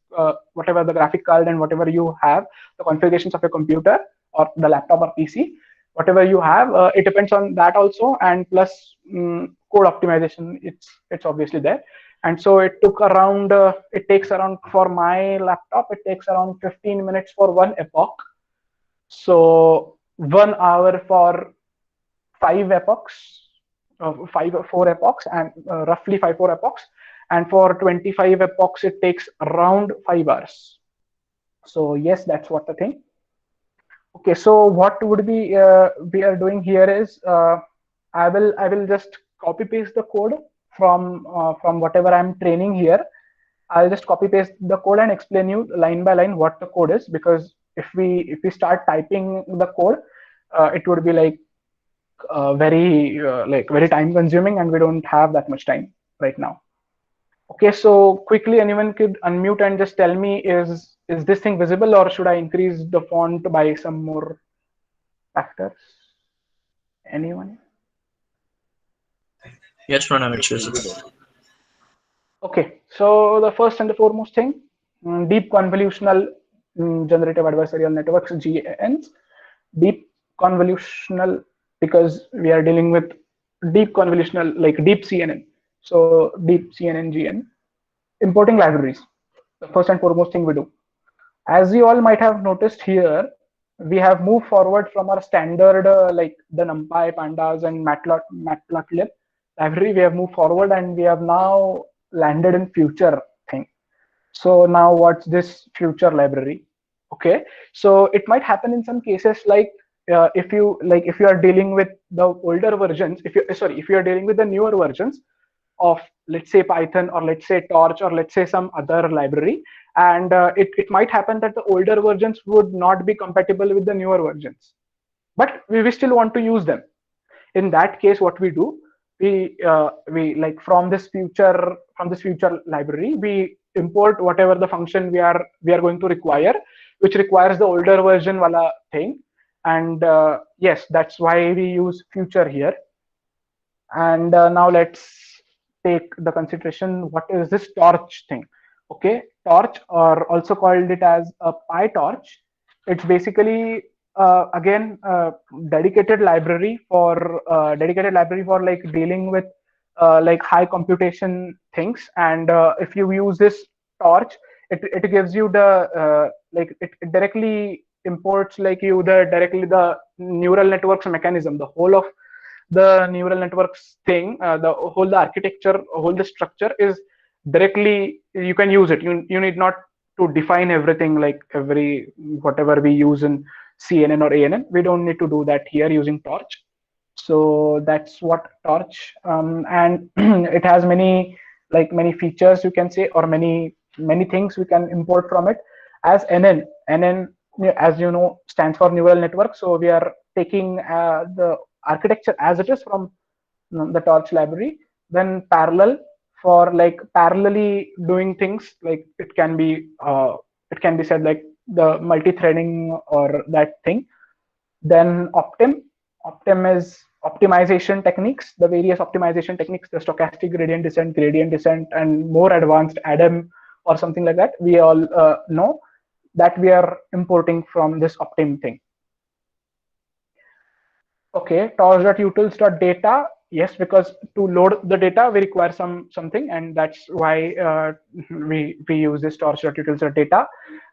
whatever the graphic card and whatever you have, the configurations of your computer or the laptop or PC, whatever you have, it depends on that also, and plus code optimization, it's obviously there. And so it takes around, for my laptop, it takes around 15 minutes for one epoch. So 1 hour for 5 epochs, four epochs, and roughly 5 4 epochs, and for 25 epochs it takes around 5 hours. So yes, that's what the thing. Okay, so what would be we are doing here is I will just copy paste the code from whatever I'm training here. I'll just copy paste the code and explain you line by line what the code is, because if we start typing the code, it would be like very time consuming, and we don't have that much time right now. Okay, so quickly, anyone could unmute and just tell me, is this thing visible, or should I increase the font by some more factors? Anyone? Yes, Pranav, it's visible. Okay, so the first and the foremost thing, deep convolutional generative adversarial networks, GANs. Deep convolutional, because we are dealing with deep convolutional, like deep CNN. So deep CNN GN. Importing libraries. the first and foremost thing we do. As you all might have noticed here, we have moved forward from our standard like the NumPy, Pandas, and Matplotlib library. We have moved forward and we have now landed in future thing. So now what's this future library? Okay, so it might happen in some cases like if you are dealing with the older versions, if you are dealing with the newer versions of, let's say, Python, or let's say Torch, or let's say some other library, and it might happen that the older versions would not be compatible with the newer versions, but we still want to use them. In that case, what we do, we like from this future library, we import whatever the function we are going to require, which requires the older version wala thing. And yes, that's why we use future here. And now let's take the consideration, what is this torch thing? Okay, torch, or also called it as a PyTorch, it's basically again dedicated library for like dealing with like high computation things. And if you use this torch, it gives you the it directly imports like you the directly the neural networks mechanism, the whole of the neural networks thing, the architecture, whole the structure is directly, you can use it. You need not to define everything like every whatever we use in CNN or ANN. We don't need to do that here using Torch. So that's what Torch, and it has many features, you can say, or many things we can import from it. As NN, as you know, stands for neural network. So we are taking the architecture as it is from the Torch library. Then parallel, for like parallelly doing things, like it can be said like the multi-threading or that thing. Then Optim is optimization techniques, the various optimization techniques, the stochastic gradient descent, and more advanced ADAM or something like that. We all know that we are importing from this Optim thing. Okay, torch.utils.data. Yes, because to load the data, we require something, and that's why we use this torch.utils.data.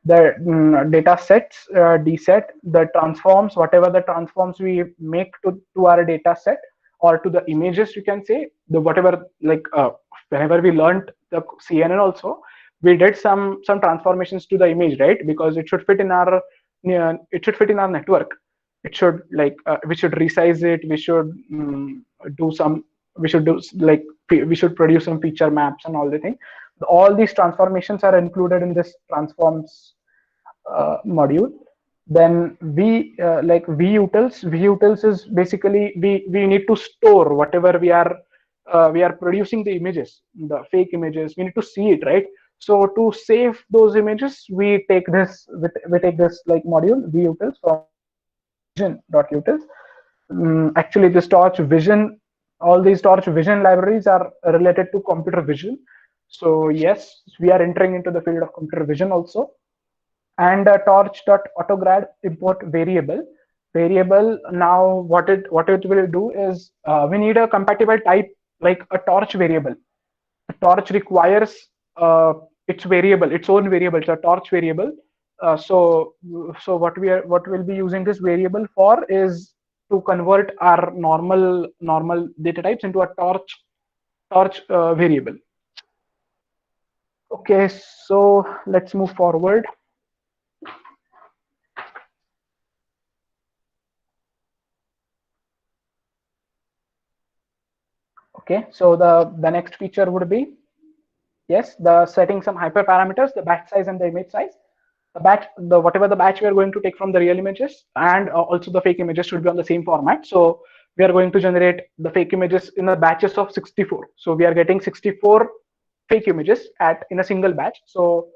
The data sets, dset, the transforms, whatever the transforms we make to our data set, or to the images, you can say, the whatever, like whenever we learned the CNN also, we did some transformations to the image, right? Because it should fit in our network. It should like we should resize it, we should do some we should do like we should produce some feature maps and all the thing. All these transformations are included in this transforms module. Then vutils is basically we need to store whatever we are producing, the images, the fake images, we need to see it, right? So to save those images, we take this like module vutils from vision.utils. Actually, this Torch Vision, all these Torch Vision libraries are related to computer vision. So yes, we are entering into the field of computer vision also. And torch.autograd import variable. Variable, now what it will do is we need a compatible type, like a torch variable. A torch requires its own variable, it's a torch variable. So what we'll be using this variable for is to convert our normal data types into a torch variable. Okay, so let's move forward. Okay, so the next feature would be, yes, the setting some hyperparameters, the batch size and the image size. Whatever the batch we are going to take from the real images, and also the fake images should be on the same format. So we are going to generate the fake images in the batches of 64. So we are getting 64 fake images in a single batch. So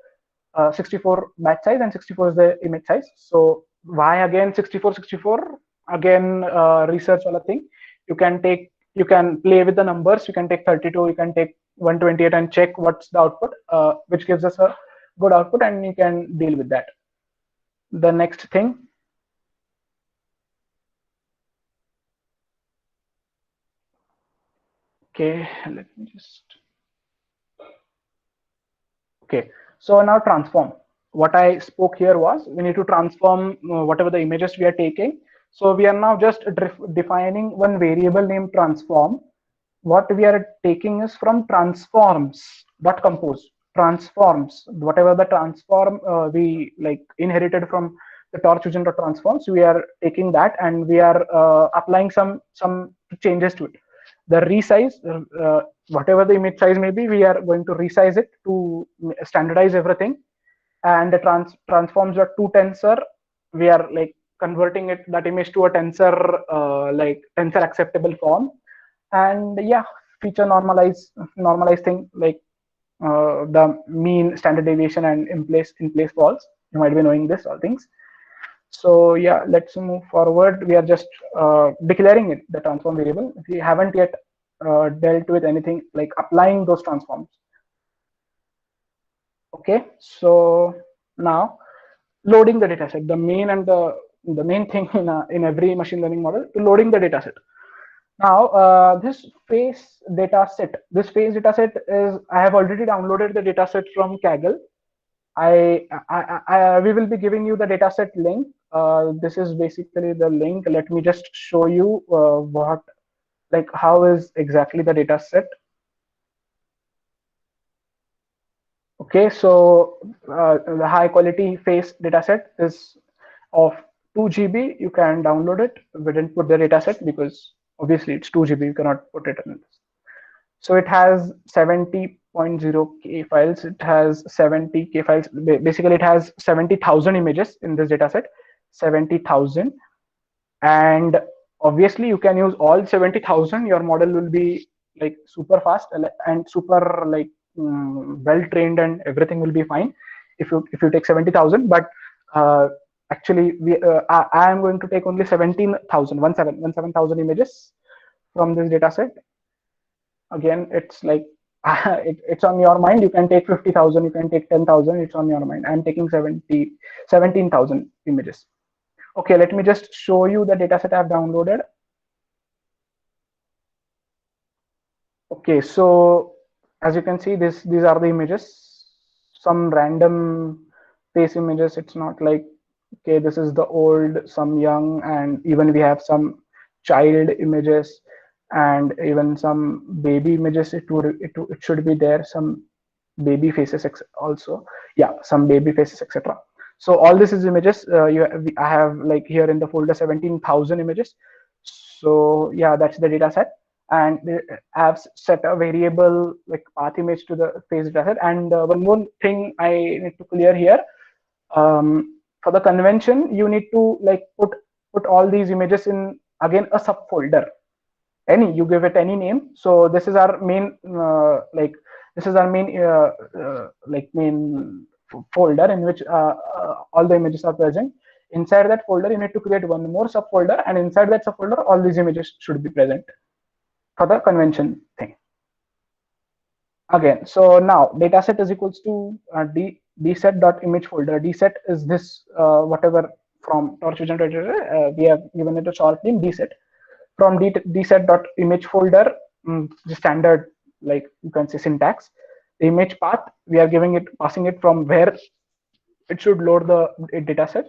64 batch size and 64 is the image size. So why again 64? Again, research wala thing. You can play with the numbers. You can take 32, you can take 128 and check what's the output, which gives us a good output, and you can deal with that. The next thing. Okay, let me just. Okay, So now transform. What I spoke here was we need to transform whatever the images we are taking. So we are now just defining one variable named transform. What we are taking is from transforms, not compose. Transforms, whatever the transform we like inherited from the torchvision.transforms, we are taking that and we are applying some changes to it. The resize, whatever the image size may be, we are going to resize it to standardize everything. And the transforms are to tensor, we are like converting it that image to a tensor, like tensor acceptable form. And yeah, feature normalize thing like the mean, standard deviation, and in place false. You might be knowing this all things. So yeah, let's move forward. We are just declaring it, the transform variable. We haven't yet dealt with anything like applying those transforms. Okay, so now loading the dataset, the main and the main thing in every machine learning model, loading the dataset. Now, this face data set, I have already downloaded the dataset from Kaggle. We will be giving you the dataset link. This is basically the link. Let me just show you how is exactly the dataset. Okay, so the high quality face dataset is of 2 GB. You can download it. We didn't put the dataset because obviously it's 2 GB. You cannot put it in this. So it has 70.0K files. It has 70K files. Basically, it has 70,000 images in this dataset. 70,000, and obviously you can use all 70,000. Your model will be like super fast and super like well trained, and everything will be fine if you take 70,000. But actually, I am going to take only 17,000, 17,000 images from this dataset. Again, it's like it's on your mind. You can take 50,000, you can take 10,000. It's on your mind. I'm taking 17,000 images. Okay, let me just show you the dataset I've downloaded. Okay, so as you can see, these are the images. Some random face images. It's not like, okay, this is the old, some young, and even we have some child images and even some baby images. It should be there. Some baby faces also. Yeah, some baby faces, etc. So all this is images. I have like here in the folder 17,000 images. So yeah, that's the data set. And I have set a variable like path image to the face dataset. And one more thing I need to clear here. For the convention, you need to like put all these images in again a subfolder. You give it any name. So this is our main main folder in which all the images are present. Inside that folder, you need to create one more subfolder, and inside that subfolder, all these images should be present for the convention thing. Again, so now dataset is equals to dset.image folder. Dset is this whatever from torchvision generator. We have given it a short name, dset. From dset.image folder, the standard, like you can say, syntax. The image path, we are passing it from where it should load the dataset,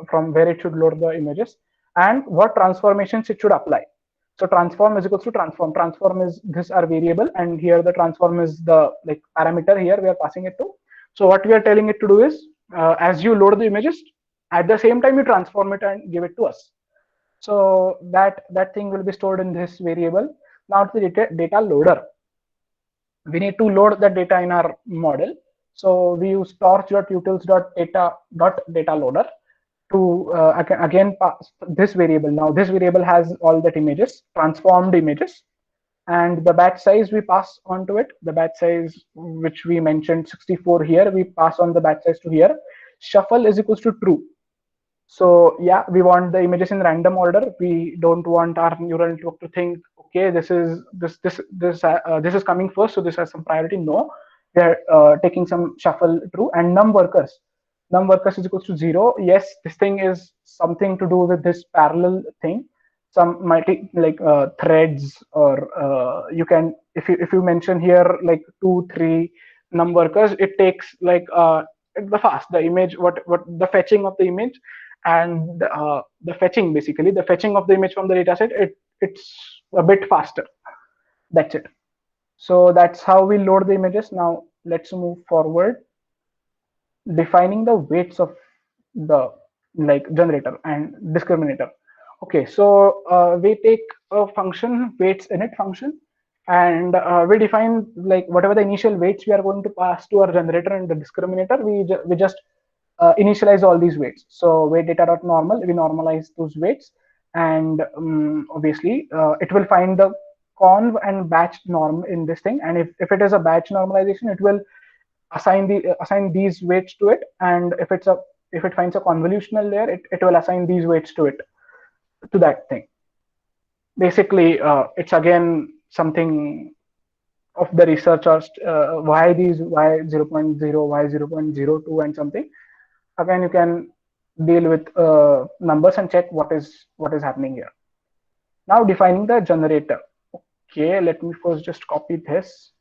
from where it should load the images, and what transformations it should apply. So transform is equals to transform. Transform is this our variable, and here the transform is the like parameter here we are passing it to. So what we are telling it to do is, as you load the images, at the same time you transform it and give it to us. So that thing will be stored in this variable. Now to the data loader. We need to load the data in our model. So we use torch.utils.data loader to again pass this variable. Now this variable has all that images, transformed images, and the batch size we pass on to it. The batch size which we mentioned 64 here, we pass on the batch size to here. Shuffle is equals to true. So yeah, we want the images in random order. We don't want our neural network to think, okay, this is coming first, so this has some priority. No, we are taking some shuffle true. And num workers is equals to 0. Yes, this thing is something to do with this parallel thing. Some multi threads, or you can, if you mention here like 2, 3, num workers, it takes like the image, what the fetching of the image, and the fetching, basically the fetching of the image from the dataset, it's a bit faster. That's it. So that's how we load the images. Now let's move forward, defining the weights of the like generator and discriminator. Okay, so we take a function, weights init function, and we define like whatever the initial weights we are going to pass to our generator and the discriminator. We just initialize all these weights. So weight data dot normal, we normalize those weights, and obviously it will find the conv and batch norm in this thing. And if it is a batch normalization, it will assign these weights to it. And if it finds a convolutional layer, it will assign these weights to it, to that thing. Basically, it's again something of the researchers, why 0.0, why 0.02 and something. Again, you can deal with numbers and check what is happening here. Now defining the generator. Okay, let me first just copy this.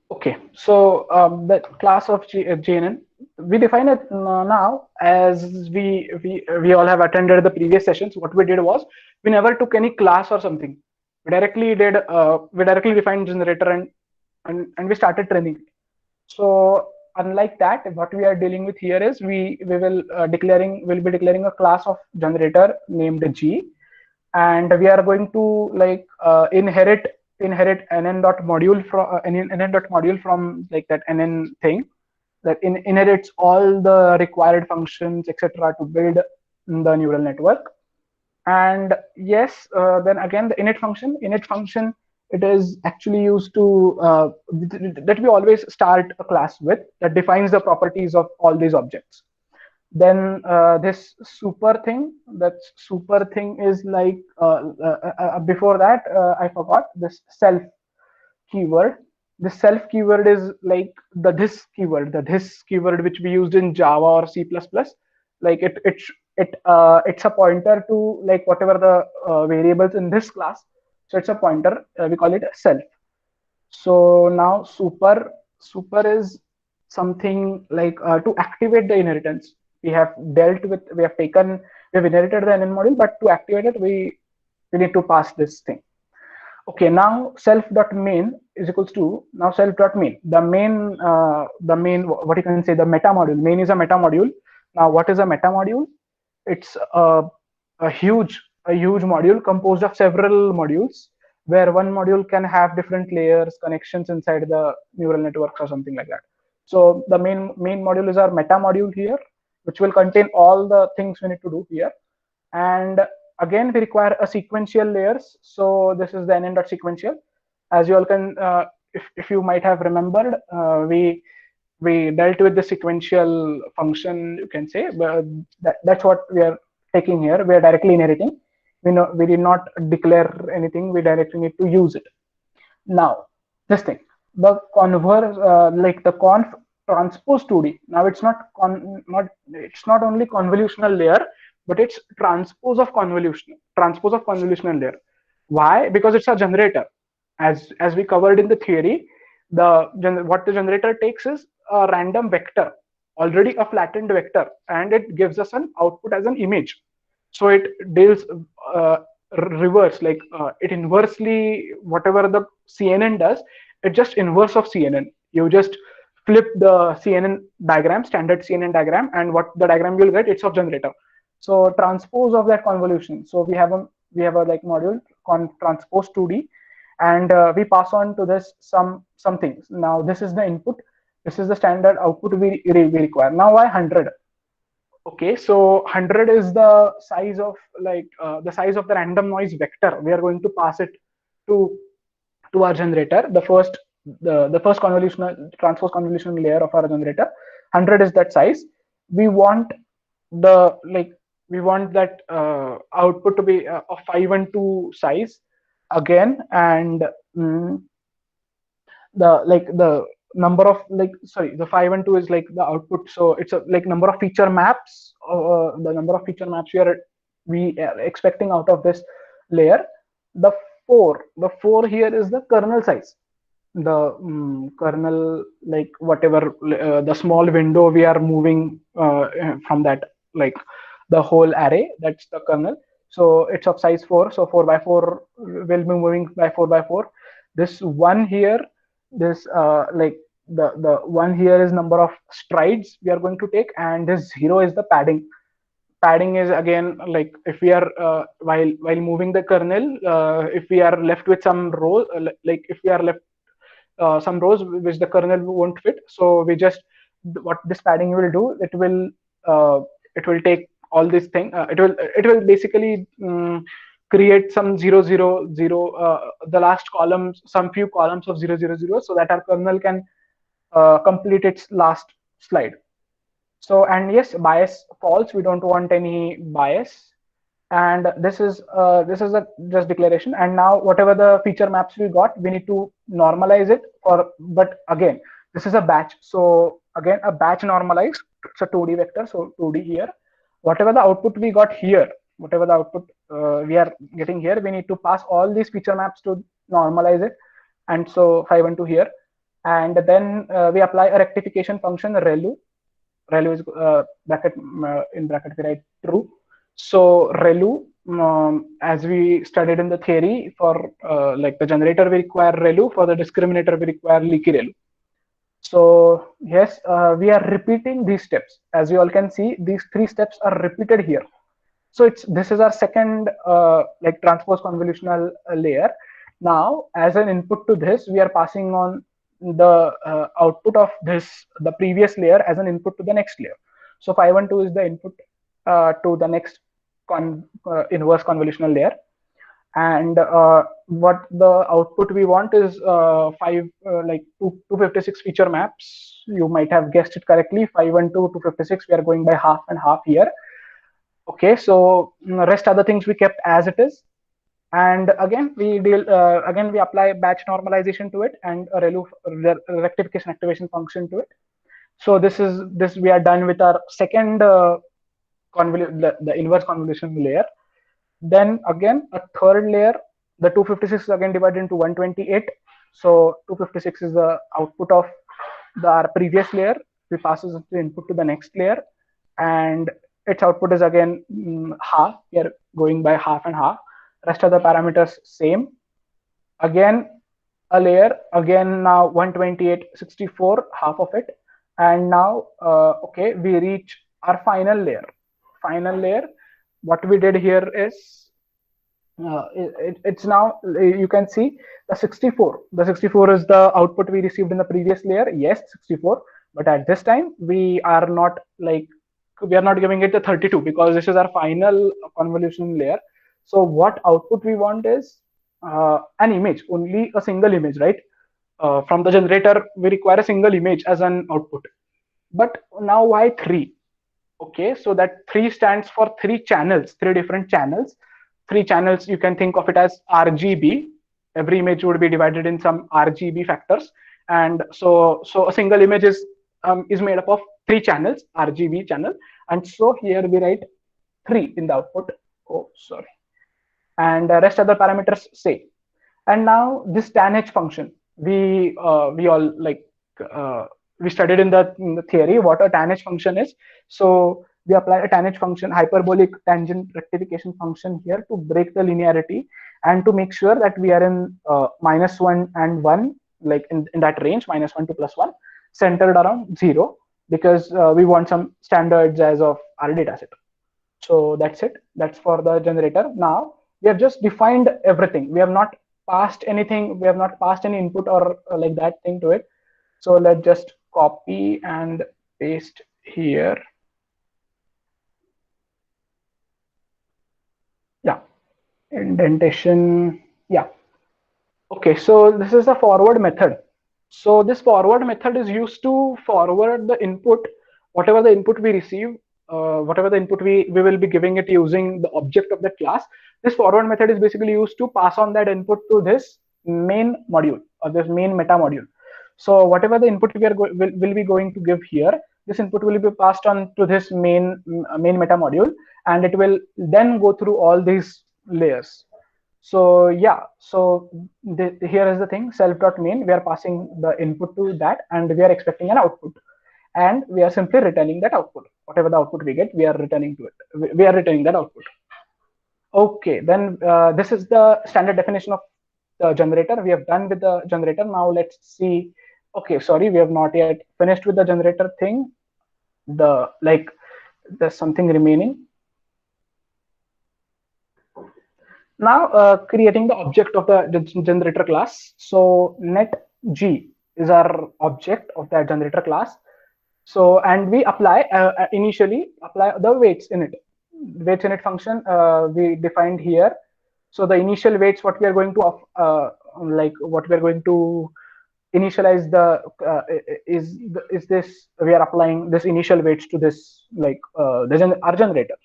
Okay, so the class of GNN, we define it now as we all have attended the previous sessions. What we did was we never took any class or something. We directly defined generator and we started training it. So unlike that, what we are dealing with here is we will be declaring a class of generator named G, and we are going to like inherit nn dot module from nn dot module from like that nn thing that inherits all the required functions, etc., to build the neural network. And yes, then again the init function, it is actually used to that we always start a class with, that defines the properties of all these objects. Then this super thing is like before that, I forgot this self keyword. The self keyword is like the this keyword which we used in Java or C++. Like it's a pointer to like whatever the variables in this class. So it's a pointer. We call it self. So now super is something like to activate the inheritance. We have inherited the NN module, but to activate it, we need to pass this thing. Okay, now self.main is equals to now self.main. The main what you can say, the meta module. Main is a meta module. Now what is a meta module? It's a huge module composed of several modules, where one module can have different layers, connections inside the neural networks or something like that. So the main module is our meta module here, which will contain all the things we need to do here. And again, we require a sequential layers. So this is the nn.sequential. As you all can, if you might have remembered, we dealt with the sequential function, you can say, but that's what we are taking here. We are directly inheriting. We did not declare anything. We directly need to use it. Now this thing, the converse, like the conf transpose 2D. Now it's not only convolutional layer, but it's transpose of convolutional layer. Why? Because it's a generator. As we covered in the theory, what the generator takes is a random vector, already a flattened vector, and it gives us an output as an image. So it deals uh, reverse, like it inversely, whatever the CNN does, it just inverse of CNN. You just flip the CNN diagram, standard CNN diagram, and what the diagram you'll get, it's of generator. So transpose of that convolution. So we have a like module transpose 2D, and we pass on to this some things. Now this is the input. This is the standard output we require. Now why 100? Okay, so 100 is the size of like the size of the random noise vector. We are going to pass it to our generator. The first convolutional transpose convolution layer of our generator. 100 is that size. We want that output to be of 5 and 2 size again, and the number of the 5 and 2 is like the output. So it's a like number of feature maps, the number of feature maps we are expecting out of this layer. The 4. The 4 here is the kernel size. The kernel, like whatever the small window we are moving from that, like the whole array, that's the kernel. So it's of size 4. So 4 by 4 will be moving by 4 by 4. This one here, this like the one here is number of strides we are going to take, and this 0 is the padding. Padding is again, like if we are while moving the kernel, if we are left with some row, like if we are left some rows which the kernel won't fit, so we just, what this padding will do, it will take all this thing, it will basically create some 0 0 0, the last columns, some few columns of 0 0 0, so that our kernel can complete its last slide. So, and yes, bias false, we don't want any bias. And this is a just declaration. And now whatever the feature maps we got, we need to normalize it for, but again, this is a batch. So again, a batch normalized, it's a 2D vector, so 2D here. Whatever the output we got here, whatever the output we are getting here, we need to pass all these feature maps to normalize it. And so 512 here. And then we apply a rectification function, relu. Relu is bracket, in bracket we write true. So relu, as we studied in the theory, for like the generator we require relu, for the discriminator we require leaky relu. So yes, we are repeating these steps. As you all can see, these 3 steps are repeated here. So this is our second like transpose convolutional layer. Now, as an input to this, we are passing on the output of the previous layer as an input to the next layer. So 512 is the input to the next inverse convolutional layer. And what the output we want is 256 feature maps. You might have guessed it correctly. 512 256. We are going by half and half here. Okay, so rest other things we kept as it is. And again, we apply batch normalization to it and a rectification activation function to it. So this we are done with our second the inverse convolution layer. Then again, a third layer, the 256 is again divided into 128. So 256 is the output of our previous layer. We passes the input to the next layer, and its output is again half. We are going by half and half. Rest of the parameters same. Again, a layer, again now 128, 64, half of it. And now, okay, we reach our final layer. Final layer, what we did here is, it's now, you can see the 64. The 64 is the output we received in the previous layer. Yes, 64. But at this time, we are not giving it the 32 because this is our final convolution layer. So what output we want is an image, only a single image, right? From the generator, we require a single image as an output. But now why 3? Okay, so that 3 stands for 3 channels, 3 different channels. 3 channels, you can think of it as RGB. Every image would be divided in some RGB factors. And so a single image is made up of 3 channels, RGB channel. And so here we write 3 in the output. Oh, sorry. And the rest of the parameters say. And now this tanh function, we all we studied in the theory what a tanh function is. So we apply a tanh function, hyperbolic tangent rectification function here to break the linearity and to make sure that we are in -1 and 1, like in that range, -1 to +1, centered around 0, because we want some standards as of our data set. So that's it. That's for the generator. Now we have just defined everything. We have not passed anything. We have not passed any input or like that thing to it. So let's just copy and paste here. Yeah, indentation. Yeah. Okay, so this is the forward method. So this forward method is used to forward the input, whatever the input we receive, whatever the input we will be giving it using the object of that class. This forward method is basically used to pass on that input to this main module or this main meta module. So whatever the input we are will be going to give here, this input will be passed on to this main meta module, and it will then go through all these layers. So yeah, so here is the thing, self.main, we are passing the input to that and we are expecting an output, and we are simply returning that output. Whatever the output we get, we are returning to it. We are returning that output. Okay, then this is the standard definition of the generator. We have done with the generator. Now let's see. Okay, sorry, we have not yet finished with the generator thing. The like, there's something remaining. Now creating the object of the generator class. So net g is our object of that generator class. So and we apply initially apply the weights in it. Weights in it function we defined here. So the initial weights, what we are going to like what we are going to initialize the is this, we are applying this initial weights to this like our generator.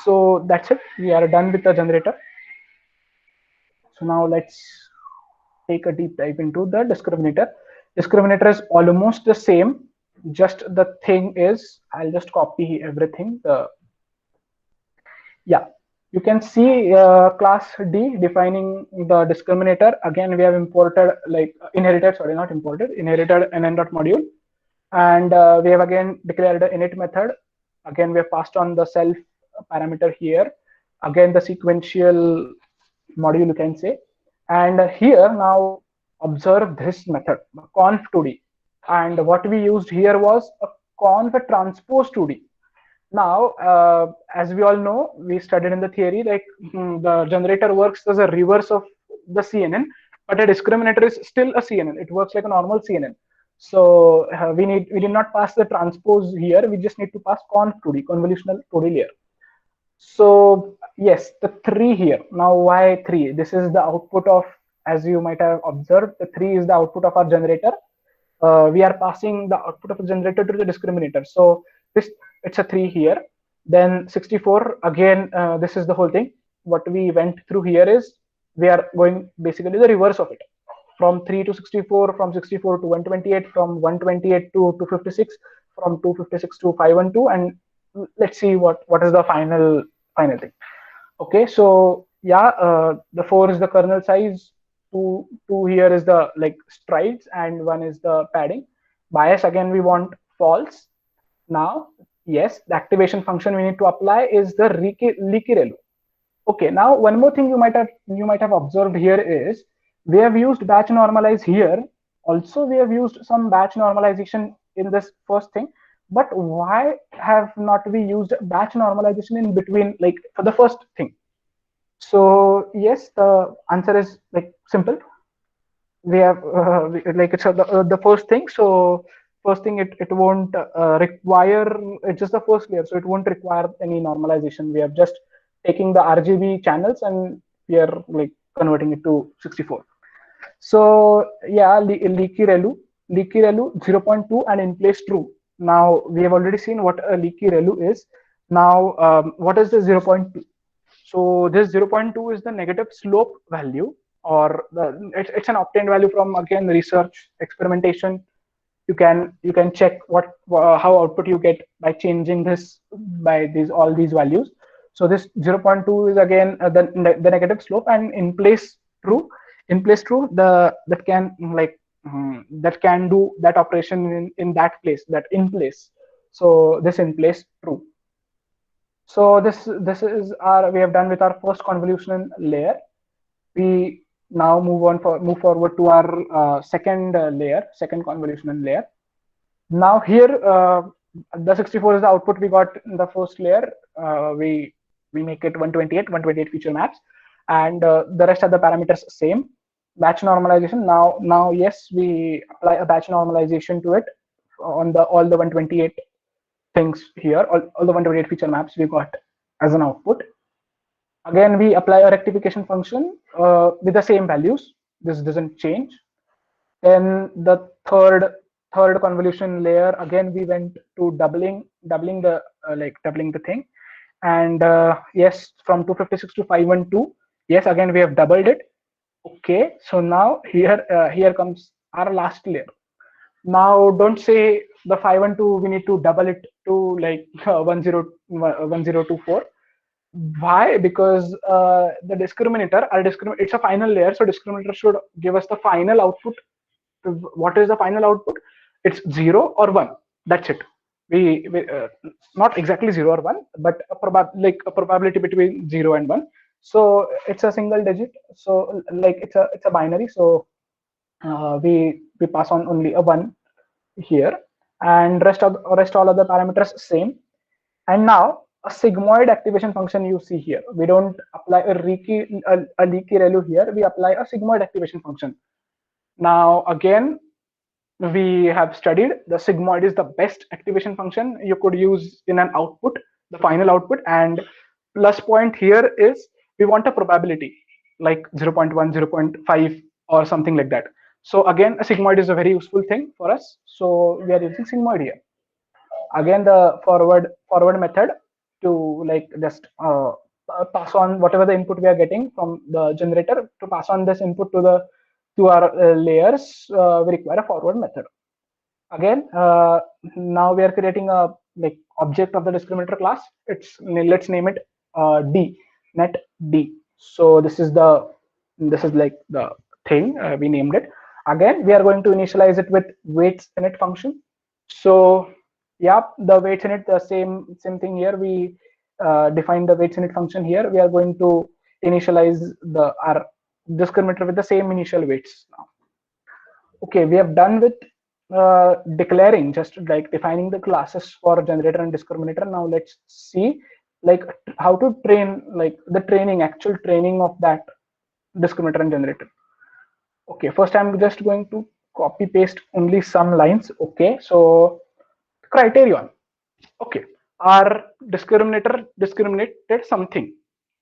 So that's it, we are done with the generator. So now let's take a deep dive into the discriminator. Discriminator is almost the same, just the thing is, I'll just copy everything. Yeah, you can see class D defining the discriminator. Again, we have imported like inherited, sorry, not imported, inherited nn.module, and we have again declared the init method. Again, we have passed on the self parameter here. Again, the sequential module, you can say. And here now observe this method, conf2d. And what we used here was a conf transpose 2d. Now, as we all know, we studied in the theory, like the generator works as a reverse of the CNN, but a discriminator is still a CNN. It works like a normal CNN. So we did not pass the transpose here. We just need to pass conf2d, convolutional 2D layer. So yes, the 3 here. Now why 3? This is the output of, as you might have observed, the 3 is the output of our generator. We are passing the output of the generator to the discriminator. So this, it's a 3 here. Then 64, again, this is the whole thing. What we went through here is we are going basically the reverse of it. From 3 to 64, from 64 to 128, from 128 to 256, from 256 to 512, and let's see what is the final thing. Okay, so yeah, the 4 is the kernel size, two here is the like strides, and 1 is the padding. Bias, again we want false. Now yes, the activation function we need to apply is the leaky relu. Okay, now one more thing you might have observed here is we have used batch normalize here. Also, we have used some batch normalization in this first thing. But why have not we used batch normalization in between, like for the first thing? So yes, the answer is like simple. We have like it's the first thing. So first thing, it won't require, it's just the first layer, so it won't require any normalization. We are just taking the RGB channels and we are like converting it to 64. So yeah, leaky relu 0.2 and in place true. Now we have already seen what a leaky relu is. Now what is the 0.2? So this 0.2 is the negative slope value, or it's an obtained value from, again, research experimentation. You can check what how output you get by changing this by these all these values. So this 0.2 is again the negative slope, and in place true. In place true, the that can like that can do that operation in that place, that in place. So this in place true. So this is our, we have done with our first convolutional layer. We now move forward to our second layer, second convolutional layer. Now here the 64 is the output we got in the first layer. We make it 128 feature maps, and the rest of the parameters same. Batch normalization. Now yes, we apply a batch normalization to it on the all the 128 things here, all the 128 feature maps we got as an output. Again, we apply a rectification function with the same values. This doesn't change. Then the third convolution layer, again we went to doubling the thing. And yes, from 256 to 512, yes, again we have doubled it. Okay, so now here comes our last layer. Now don't say the 512 we need to double it to like 1024. Why? Because the discriminator, it's a final layer, so discriminator should give us the final output. What is the final output? It's 0 or 1. That's it. We not exactly 0 or 1, but a probability between 0 and 1. So it's a single digit. So like it's a binary. So we pass on only a 1 here, and rest all other parameters same. And now a sigmoid activation function you see here. We don't apply a leaky ReLU here. We apply a sigmoid activation function. Now again, we have studied the sigmoid is the best activation function you could use in an output, the final output. And plus point here is we want a probability like 0.1, 0.5 or something like that. So again, a sigmoid is a very useful thing for us. So we are using sigmoid here. Again, the forward method to like just pass on whatever the input we are getting from the generator, to pass on this input to our layers. We require a forward method. Again, now we are creating a like object of the discriminator class. Let's name it D, net D. So this is like the thing we named it. Again, we are going to initialize it with weights init function. So yeah, the weights init, the same thing here. We define the weights init function here. We are going to initialize our discriminator with the same initial weights now. Okay, we have done with declaring, just like defining the classes for generator and discriminator. Now let's see like how to train, like the actual training of that discriminator and generator. Okay, first I'm just going to copy paste only some lines. Okay, so criterion. Okay, our discriminator discriminated something,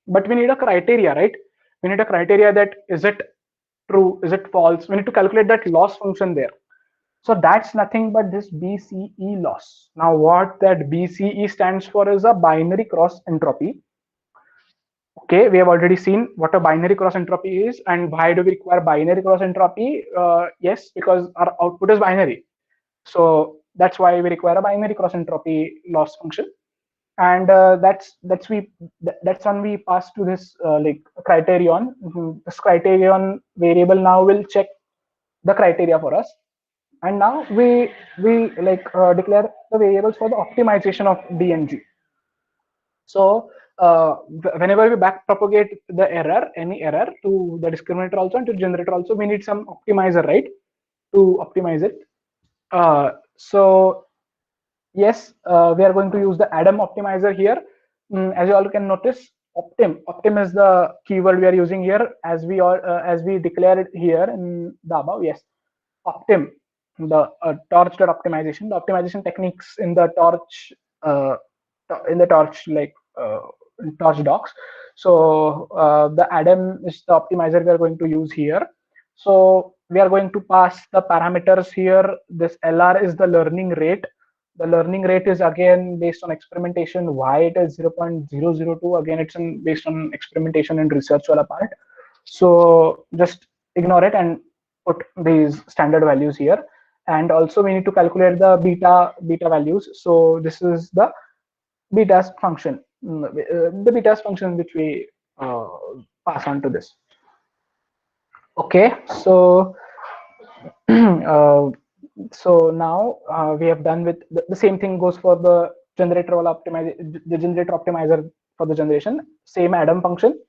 but we need a criteria, right? We need a criteria that is it true, is it false? We need to calculate that loss function there. So that's nothing but this BCE loss. Now what that BCE stands for is a binary cross entropy. Okay, we have already seen what a binary cross entropy is, and why do we require binary cross entropy? Yes, because our output is binary. So that's why we require a binary cross entropy loss function. And that's when we pass to this like criterion. This criterion variable now will check the criteria for us. And now we like declare the variables for the optimization of DNG. So whenever we back propagate the error, any error, to the discriminator also and to generator also, we need some optimizer, right, to optimize it. So yes, we are going to use the Adam optimizer here. As you all can notice, optim is the keyword we are using here, as we declare it here in the above. Yes, optim, the torch optimization, the optimization techniques in the torch, like torch docs. So the Adam is the optimizer we are going to use here. So we are going to pass the parameters here. This LR is the learning rate. The learning rate is again based on experimentation. Why it is 0.002? Again, it's based on experimentation and research wala part. So just ignore it and put these standard values here. And also we need to calculate the beta values. So this is the beta's function, the beta's function which we pass on to this. Okay, so so now we have done with the same thing goes for the generator optimizer for the generation. Same Adam function,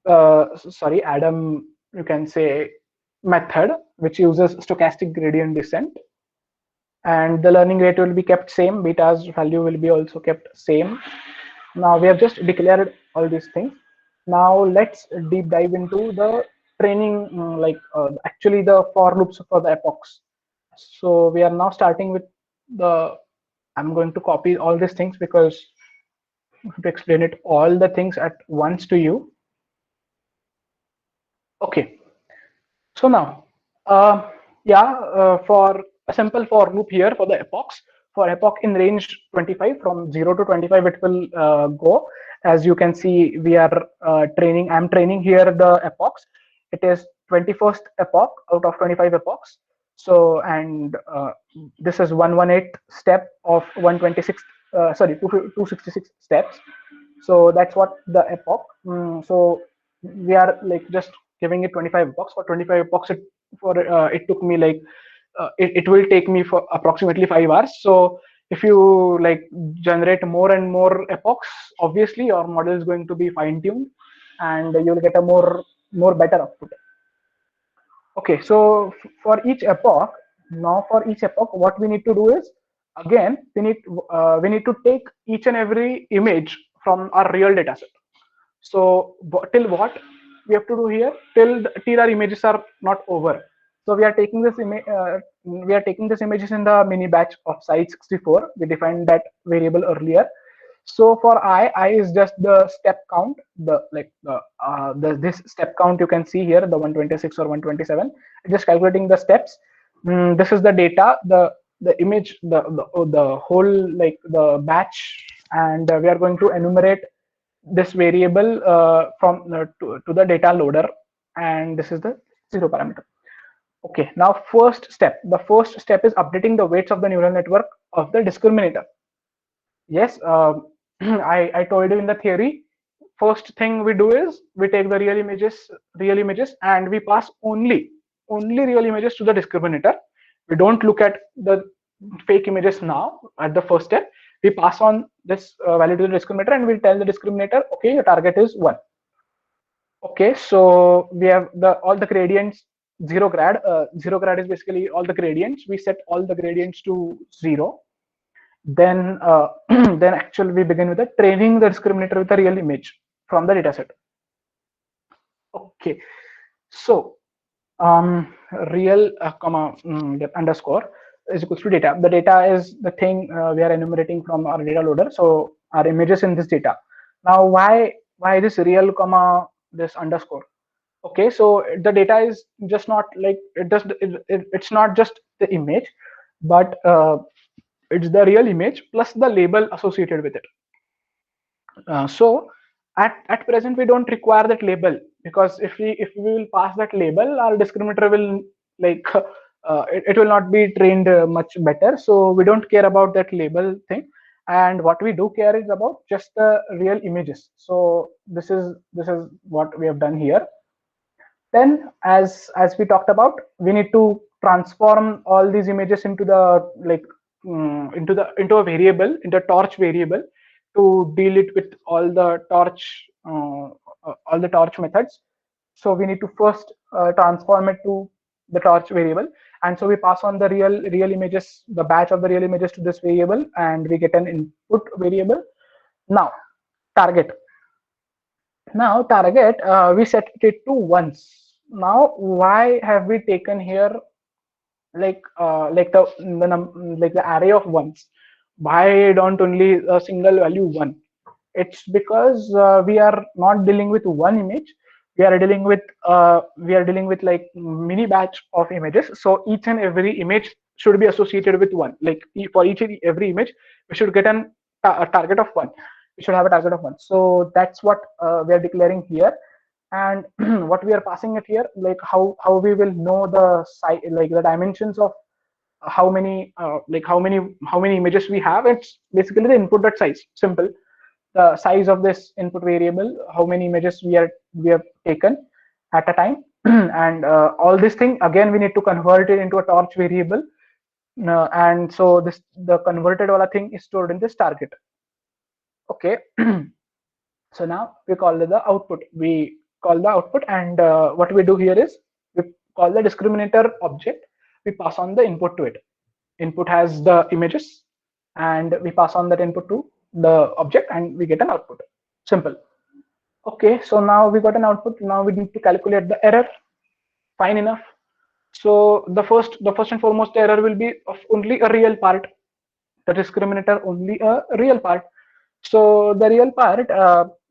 sorry, Adam, you can say, method, which uses stochastic gradient descent. And the learning rate will be kept same, beta's value will be also kept same. Now we have just declared all these things. Now let's deep dive into the training, actually the for loops for the epochs. So we are now starting with the, I'm going to copy all these things because to explain it all the things at once to you. Okay, so now for a simple for loop here for the epochs, for epoch in range 25, from 0 to 25 it will go. As you can see, we are I'm training here the epochs. It is 21st epoch out of 25 epochs. So, and this is 118th step of 126 266 steps. So that's what the epoch. So we are like just giving it 25 epochs. For 25 epochs, it took me like it will take me for approximately 5 hours. So if you like generate more and more epochs, obviously your model is going to be fine tuned, and you'll get a more better output. Okay, so for each epoch, now for each epoch, what we need to do is, again we need to take each and every image from our real data set. So till what we have to do here, till our images are not over. So we are taking this images in the mini batch of size 64. We defined that variable earlier. So for I is just the step count, this step count you can see here, the 126 or 127. Just calculating the steps. This is the data, the image, the whole like the batch, and we are going to enumerate this variable to the data loader, and this is the zero parameter. Okay, now the first step is updating the weights of the neural network of the discriminator. Yes, I told you in the theory, first thing we do is we take the real images, and we pass only real images to the discriminator. We don't look at the fake images now at the first step. We pass on this value to the discriminator, and we tell the discriminator, okay, your target is 1. Okay, so we have all the gradients, zero grad. Zero grad is basically all the gradients. We set all the gradients to 0. Then then actually we begin with the training the discriminator with a real image from the dataset. Okay, so real underscore is equals to data. The data is the thing we are enumerating from our data loader. So our images in this data. Now why this real comma this underscore? Okay, so the data is just not like it's not just the image, but it's the real image plus the label associated with it. So at present we don't require that label, because if we will pass that label, our discriminator will like it will not be trained much better. So we don't care about that label thing, and what we do care is about just the real images. So this is what we have done here. Then as we talked about, we need to transform all these images into the like into a variable, into a torch variable, to deal it with all the torch methods. So we need to first transform it to the torch variable, and so we pass on the real images, the batch of the real images, to this variable, and we get an input variable. Now target. Now target, we set it to once. Now why have we taken here like the array of ones? Why don't only a single value 1? It's because we are not dealing with one image. We are dealing with like mini batch of images. So each and every image should be associated with 1. Like for each and every image, we should get a target of 1. We should have a target of 1. So that's what we are declaring here. And what we are passing it here, like how we will know the size, like the dimensions of how many images we have. It's basically the input dot size. Simple. The size of this input variable, how many images we have taken at a time. And all this thing, again, we need to convert it into a torch variable. And so the converted wala thing is stored in this target. Okay. So now we call it the output. We call the output, and what we do here is we call the discriminator object. We pass on the input to it. Input has the images, and we pass on that input to the object, and we get an output. Simple. Okay, so now we got an output. Now we need to calculate the error. Fine enough. So the first and foremost error will be of only a real part. The discriminator only a real part. So the real part,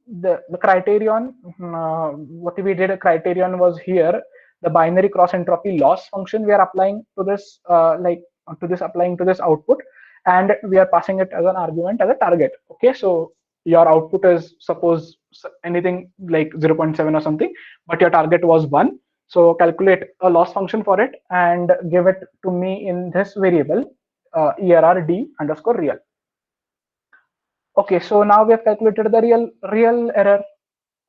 the criterion, what we did a criterion was here, the binary cross entropy loss function we are applying to this applying to this output, and we are passing it as an argument as a target. Okay, so your output is suppose anything like 0.7 or something, but your target was 1. So calculate a loss function for it and give it to me in this variable errd underscore real. Okay, so now we have calculated the real error.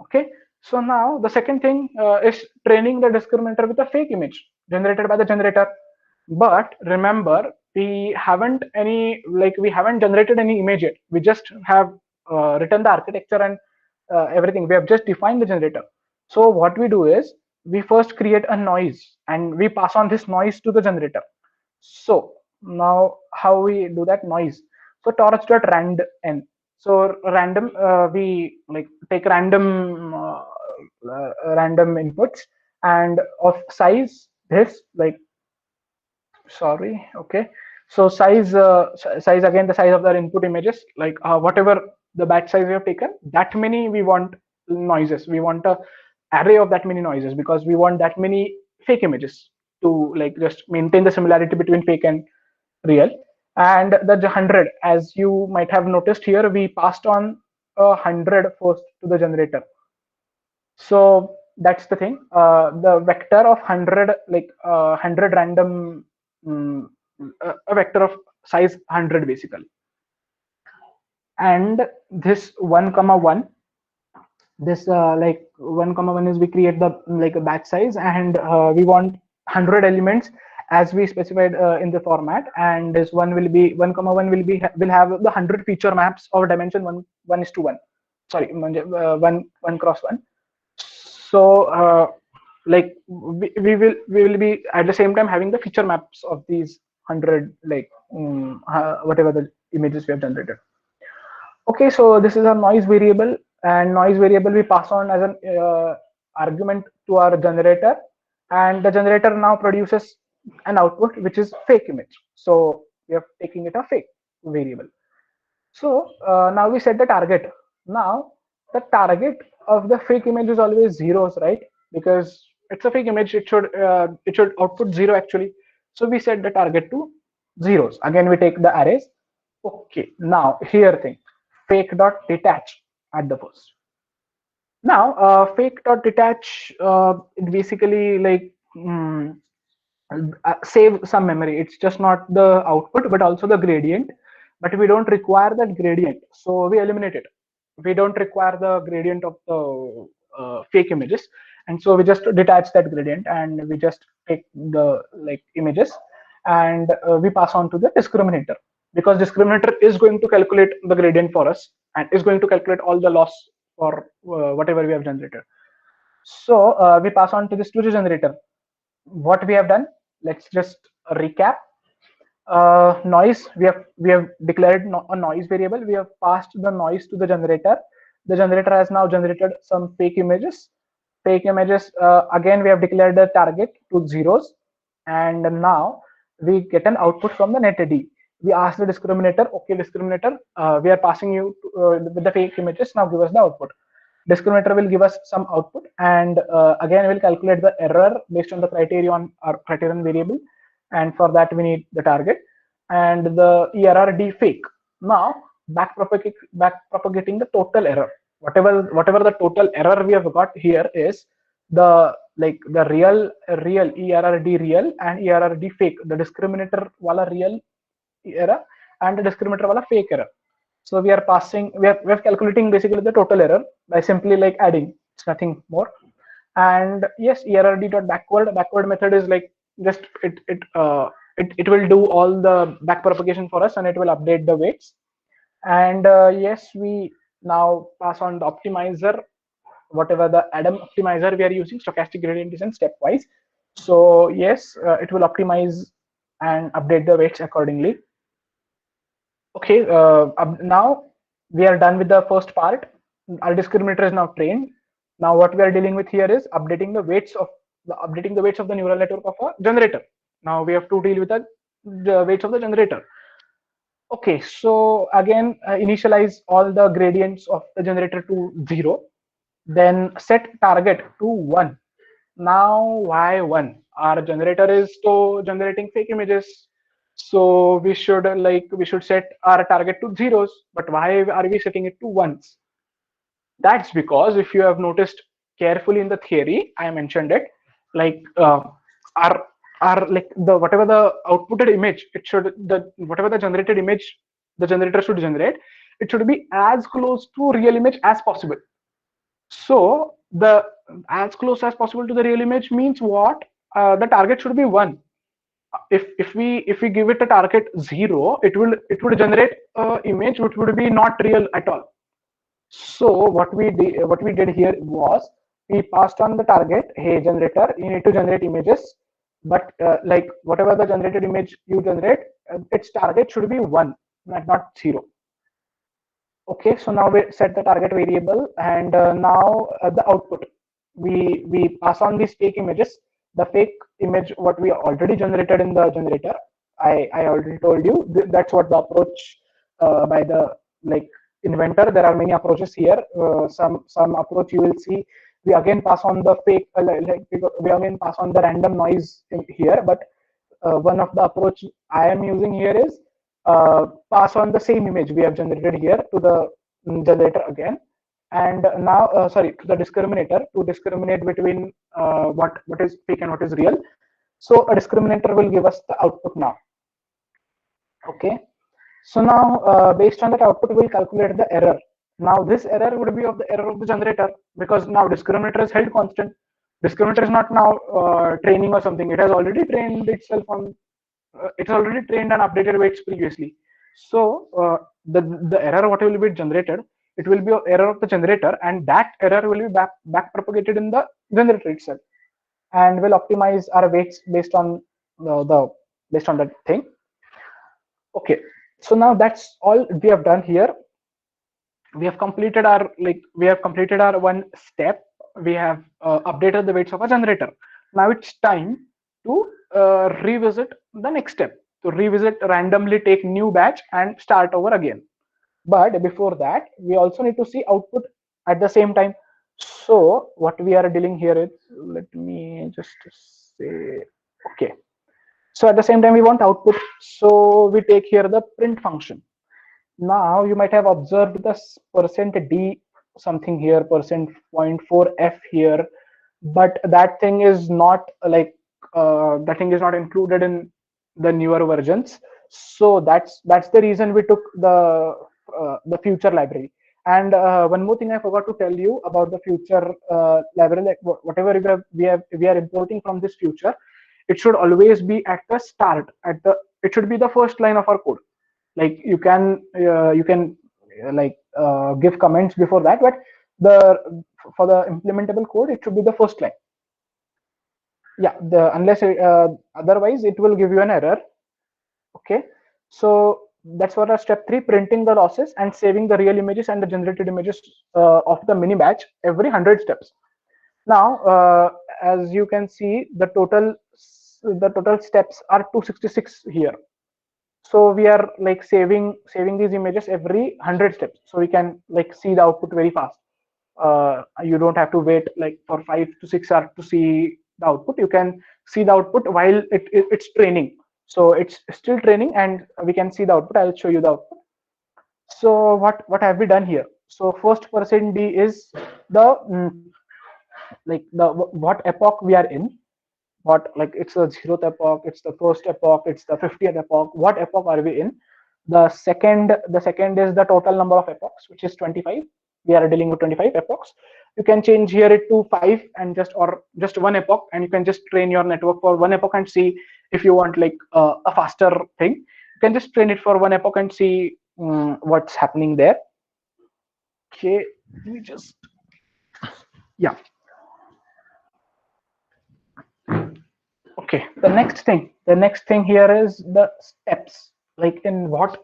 Okay, so now the second thing is training the discriminator with a fake image generated by the generator. But remember, we haven't generated any image yet. We just have written the architecture and everything. We have just defined the generator. So what we do is we first create a noise and we pass on this noise to the generator. So now how we do that noise? So torch.rand n. So random, we like take random inputs and of size this like sorry okay. So size again, the size of the input images, like whatever the batch size we have taken, that many we want noises. We want a array of that many noises because we want that many fake images to like just maintain the similarity between fake and real. And the 100, as you might have noticed here, we passed on 100 first to the generator. So that's the thing. The vector of 100, like 100 random, um, a vector of size 100 basically. And this 1 comma 1, this like 1 comma 1 is we create the like a batch size, and we want 100 elements as we specified in the format. And this one will be 1 comma 1 will have the 100 feature maps of dimension 1 is to 1, sorry, 1 cross 1. So like we will be at the same time having the feature maps of these 100 like whatever the images we have generated. Okay, so this is a noise variable, and noise variable we pass on as an argument to our generator, and the generator now produces an output which is fake image. So we are taking it a fake variable. So now we set the target. Now the target of the fake image is always zeros, right? Because it's a fake image, it should output zero actually. So we set the target to zeros. Again, we take the arrays. Okay, now here thing, fake dot detach at the first. Now fake dot detach, it basically like save some memory. It's just not the output but also the gradient, but we don't require that gradient, so we eliminate it. We don't require the gradient of the fake images, and so we just detach that gradient and we just take the like images, and we pass on to the discriminator, because discriminator is going to calculate the gradient for us and is going to calculate all the loss for whatever we have generated. So we pass on to this to the generator. What we have done, let's just recap. Noise, we have declared a noise variable. We have passed the noise to the generator. The generator has now generated some fake images. Again, we have declared the target to zeros, and now we get an output from the netd. We ask the discriminator, okay discriminator, we are passing you with the fake images, now give us the output. Discriminator will give us some output, and again we'll calculate the error based on the criterion or criterion variable, and for that we need the target and the errd fake. Now back propagating the total error, whatever the total error we have got here is the like the real errd real and errd fake, the discriminator wala real error and the discriminator wala fake error. So we are passing, we are calculating basically the total error by simply like adding. It's nothing more. And yes, errd dot backward method is like just it will do all the back propagation for us and it will update the weights. And yes, we now pass on the optimizer, whatever the Adam optimizer we are using, stochastic gradient descent stepwise. So yes, it will optimize and update the weights accordingly. Okay, now we are done with the first part. Our discriminator is now trained. Now what we are dealing with here is updating the weights of the neural network of a generator. Now we have to deal with the weights of the generator. Okay, so again, initialize all the gradients of the generator to 0, then set target to 1. Now why 1? Our generator is still generating fake images, so we should set our target to zeros. But why are we setting it to ones? That's because if you have noticed carefully in the theory, I mentioned it, like our like the whatever the outputted image, it should the whatever the generated image the generator should generate, it should be as close to real image as possible. So the as close as possible to the real image means what? The target should be 1. If we give it a target 0, it would generate a image which would be not real at all. So what we did here was we passed on the target, hey generator, you need to generate images, but like whatever the generated image you generate, its target should be 1, not 0. Okay, so now we set the target variable, and now the output, we pass on these fake images. The fake image what we already generated in the generator, I already told you that's what the approach by the like inventor. There are many approaches here. Some approach you will see, we again pass on the fake we again pass on the random noise in here, but one of the approach I am using here is pass on the same image we have generated here to the generator again, and now sorry, to the discriminator to discriminate between what is fake and what is real. So a discriminator will give us the output now. Okay, so now based on that output we'll calculate the error. Now this error would be of the error of the generator, because now discriminator is held constant. Discriminator is not now training or something. It has already trained itself on it's already trained and updated weights previously. So the error what will be generated, it will be an error of the generator, and that error will be back propagated in the generator itself, and will optimize our weights based on based on that thing. Okay, so now that's all we have done here. We have completed our one step. We have updated the weights of a generator. Now it's time to revisit the next step, to revisit, randomly take new batch and start over again. But before that, we also need to see output at the same time. So what we are dealing here is, let me just say, okay, so at the same time we want output, so we take here the print function. Now you might have observed this %d something here, %.4f here, but that thing is not that thing is not included in the newer versions. So that's the reason we took the future library. And one more thing I forgot to tell you about the future library, like whatever we are importing from this future, it should always be at the start, it should be the first line of our code. Like you can give comments before that, but for the implementable code it should be the first line. Yeah, unless otherwise it will give you an error. Okay, so that's what our step 3, printing the losses and saving the real images and the generated images of the mini batch every 100 steps. Now as you can see, the total steps are 266 here. So we are like saving these images every 100 steps, so we can like see the output very fast. You don't have to wait like for 5 to 6 hours to see the output. You can see the output while it's training. So it's still training and we can see the output. I'll show you the output. So what have we done here? So first %d is the what epoch we are in. What, like, it's the 0th epoch, it's the 1st epoch, it's the 50th epoch, what epoch are we in. The second is the total number of epochs, which is 25. We are dealing with 25 epochs. You can change here it to 5 and just one epoch, and you can just train your network for one epoch and see if you want like a faster thing. You can just train it for one epoch and see what's happening there. Okay, we just, yeah. Okay, the next thing here is the steps. Like in what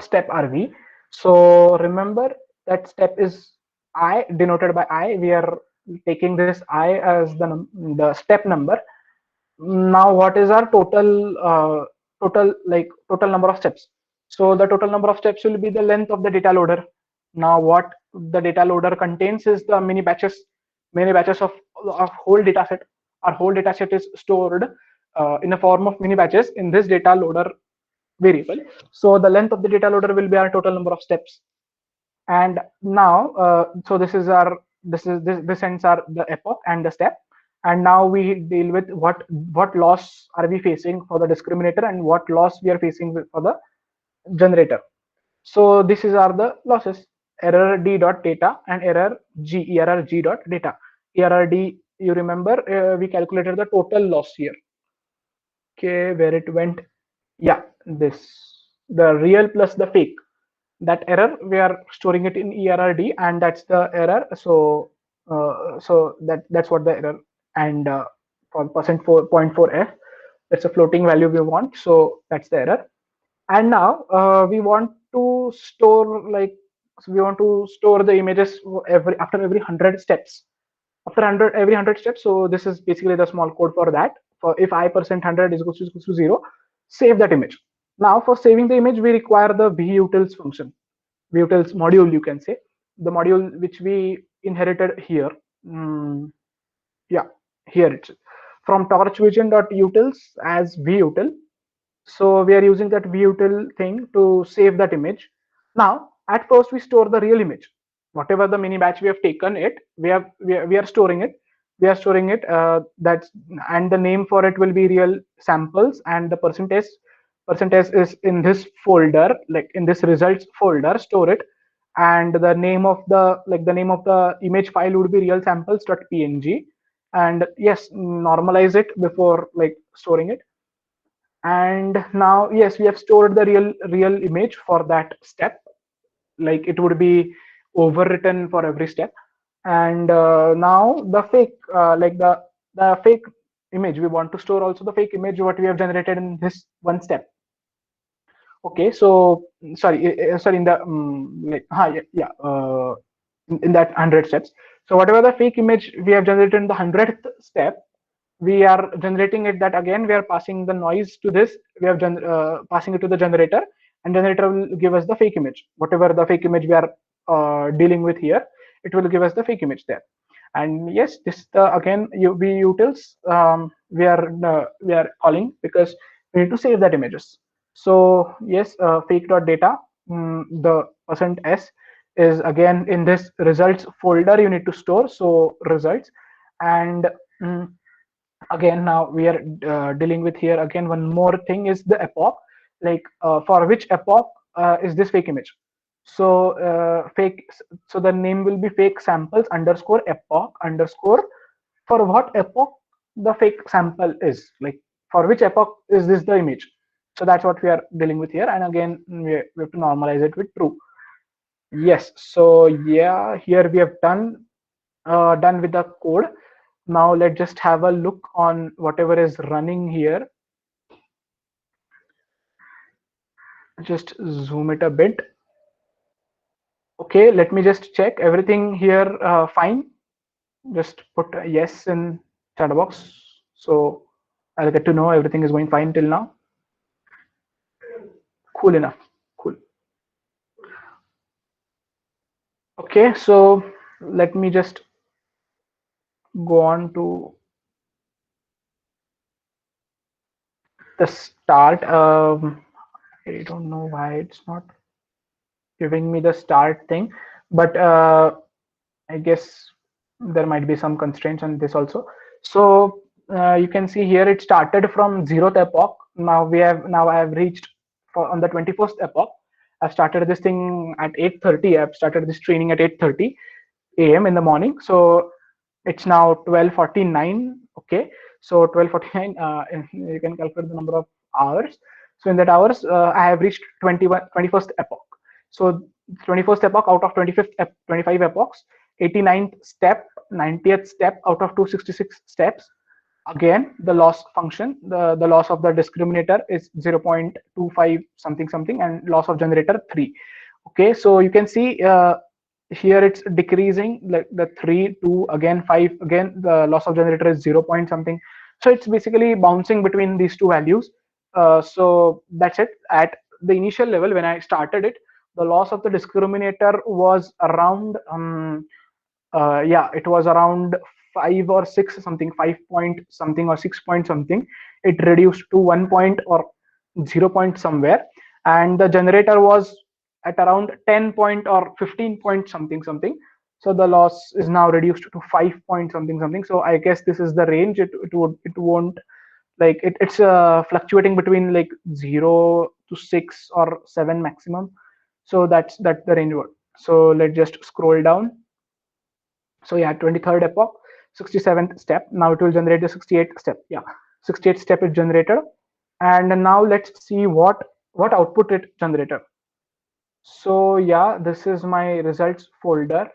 step are we? So remember that step is I, denoted by I. We are taking this I as the step number. Now what is our total number of steps? So the total number of steps will be the length of the data loader. Now what the data loader contains is the mini batches of whole data set. Our whole data set is stored in a form of mini batches in this data loader variable. So the length of the data loader will be our total number of steps. And now so this ends our the epoch and the step. And now we deal with what loss are we facing for the discriminator and what loss we are facing for the generator. So this is are the losses: error d dot data and error g dot data. Error d, you remember, we calculated the total loss here. Okay, where it went? Yeah, this, the real plus the fake. That error we are storing it in ERRD, and that's the error. So that's what the error. And for percent 4.4f, that's a floating value we want. So that's the error. And now we want to store, like, so we want to store the images every after every 100 steps. After 100, every 100 steps. So this is basically the small code for that. For if I percent 100 is equals to 0, save that image. Now for saving the image, we require the vutils function, vutils module, you can say, the module which we inherited here. Yeah, here it's from torchvision.utils as vutil. So we are using that vutil thing to save that image. Now at first we store the real image, whatever the mini batch we have taken it, we are storing it, that's, and the name for it will be real samples, and the percentage is in this folder, like in this results folder, store it. And the name of the, like, the name of the image file would be real samples.png. And yes, normalize it before like storing it. And now yes, we have stored the real image for that step, like it would be overwritten for every step. And now the fake, like the fake image, we want to store also the fake image what we have generated in this one step. Okay, so sorry, in the in that 100 steps. So whatever the fake image we have generated in the 100th step, we are generating it, that again we are passing the noise to this, we have passing it to the generator, and generator will give us the fake image, whatever the fake image we are dealing with here, it will give us the fake image there. And yes, this again utils, we are calling because we need to save that images. So yes, fake.data, the %s is again in this results folder you need to store, so results. And again now we are dealing with here again one more thing is the epoch, like for which epoch is this fake image. So so the name will be fake samples underscore epoch underscore, for what epoch the fake sample is, like for which epoch is this the image. So that's what we are dealing with here, and again we have to normalize it with true. Yes, so yeah, here we have done with the code. Now let's just have a look on whatever is running here. Just zoom it a bit. Okay, let me just check everything here. Fine. Just put a yes in chat box. So I'll get to know everything is going fine till now. Cool enough. Cool. Okay, so let me just go on to the start. I don't know why it's not giving me the start thing, but I guess there might be some constraints on this also. So you can see here it started from 0th epoch. Now I have reached for on the 21st epoch. I started this thing at 8:30. I've started this training at 8:30 a.m. in the morning. So it's now 12:49. Okay, so 12:49. You can calculate the number of hours. So in that hours, I have reached 21st epoch. So 21st epoch out of 25 epochs, 89th step, 90th step out of 266 steps. Again, the loss function, the loss of the discriminator is 0.25 something something, and loss of generator 3. Okay, so you can see here it's decreasing, like the 3, 2, again 5, again the loss of generator is 0 point something. So it's basically bouncing between these two values. So that's it. At the initial level when I started it, the loss of the discriminator was around yeah, it was around 5 or 6 something, 5 point something or 6 point something. It reduced to 1 point or 0 point somewhere, and the generator was at around 10 point or 15 point something something. So the loss is now reduced to 5 point something something. So I guess this is the range. It won't, like it's fluctuating between like 0 to 6 or 7 maximum. So that's the range word. So let's just scroll down. So yeah, 23rd epoch, 67th step. Now it will generate the 68th step. Yeah, 68th step is generated. And now let's see what output it generated. So yeah, this is my results folder.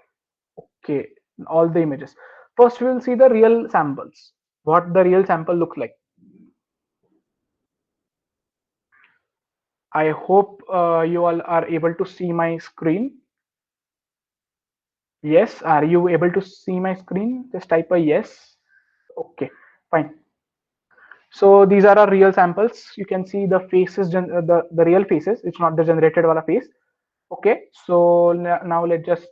Okay, all the images. First we will see the real samples, what the real sample looks like. I hope you all are able to see my screen. Yes, are you able to see my screen? Just type a yes. Okay, fine. So these are our real samples. You can see the faces, the real faces. It's not the generated wala face. Okay, so now let's just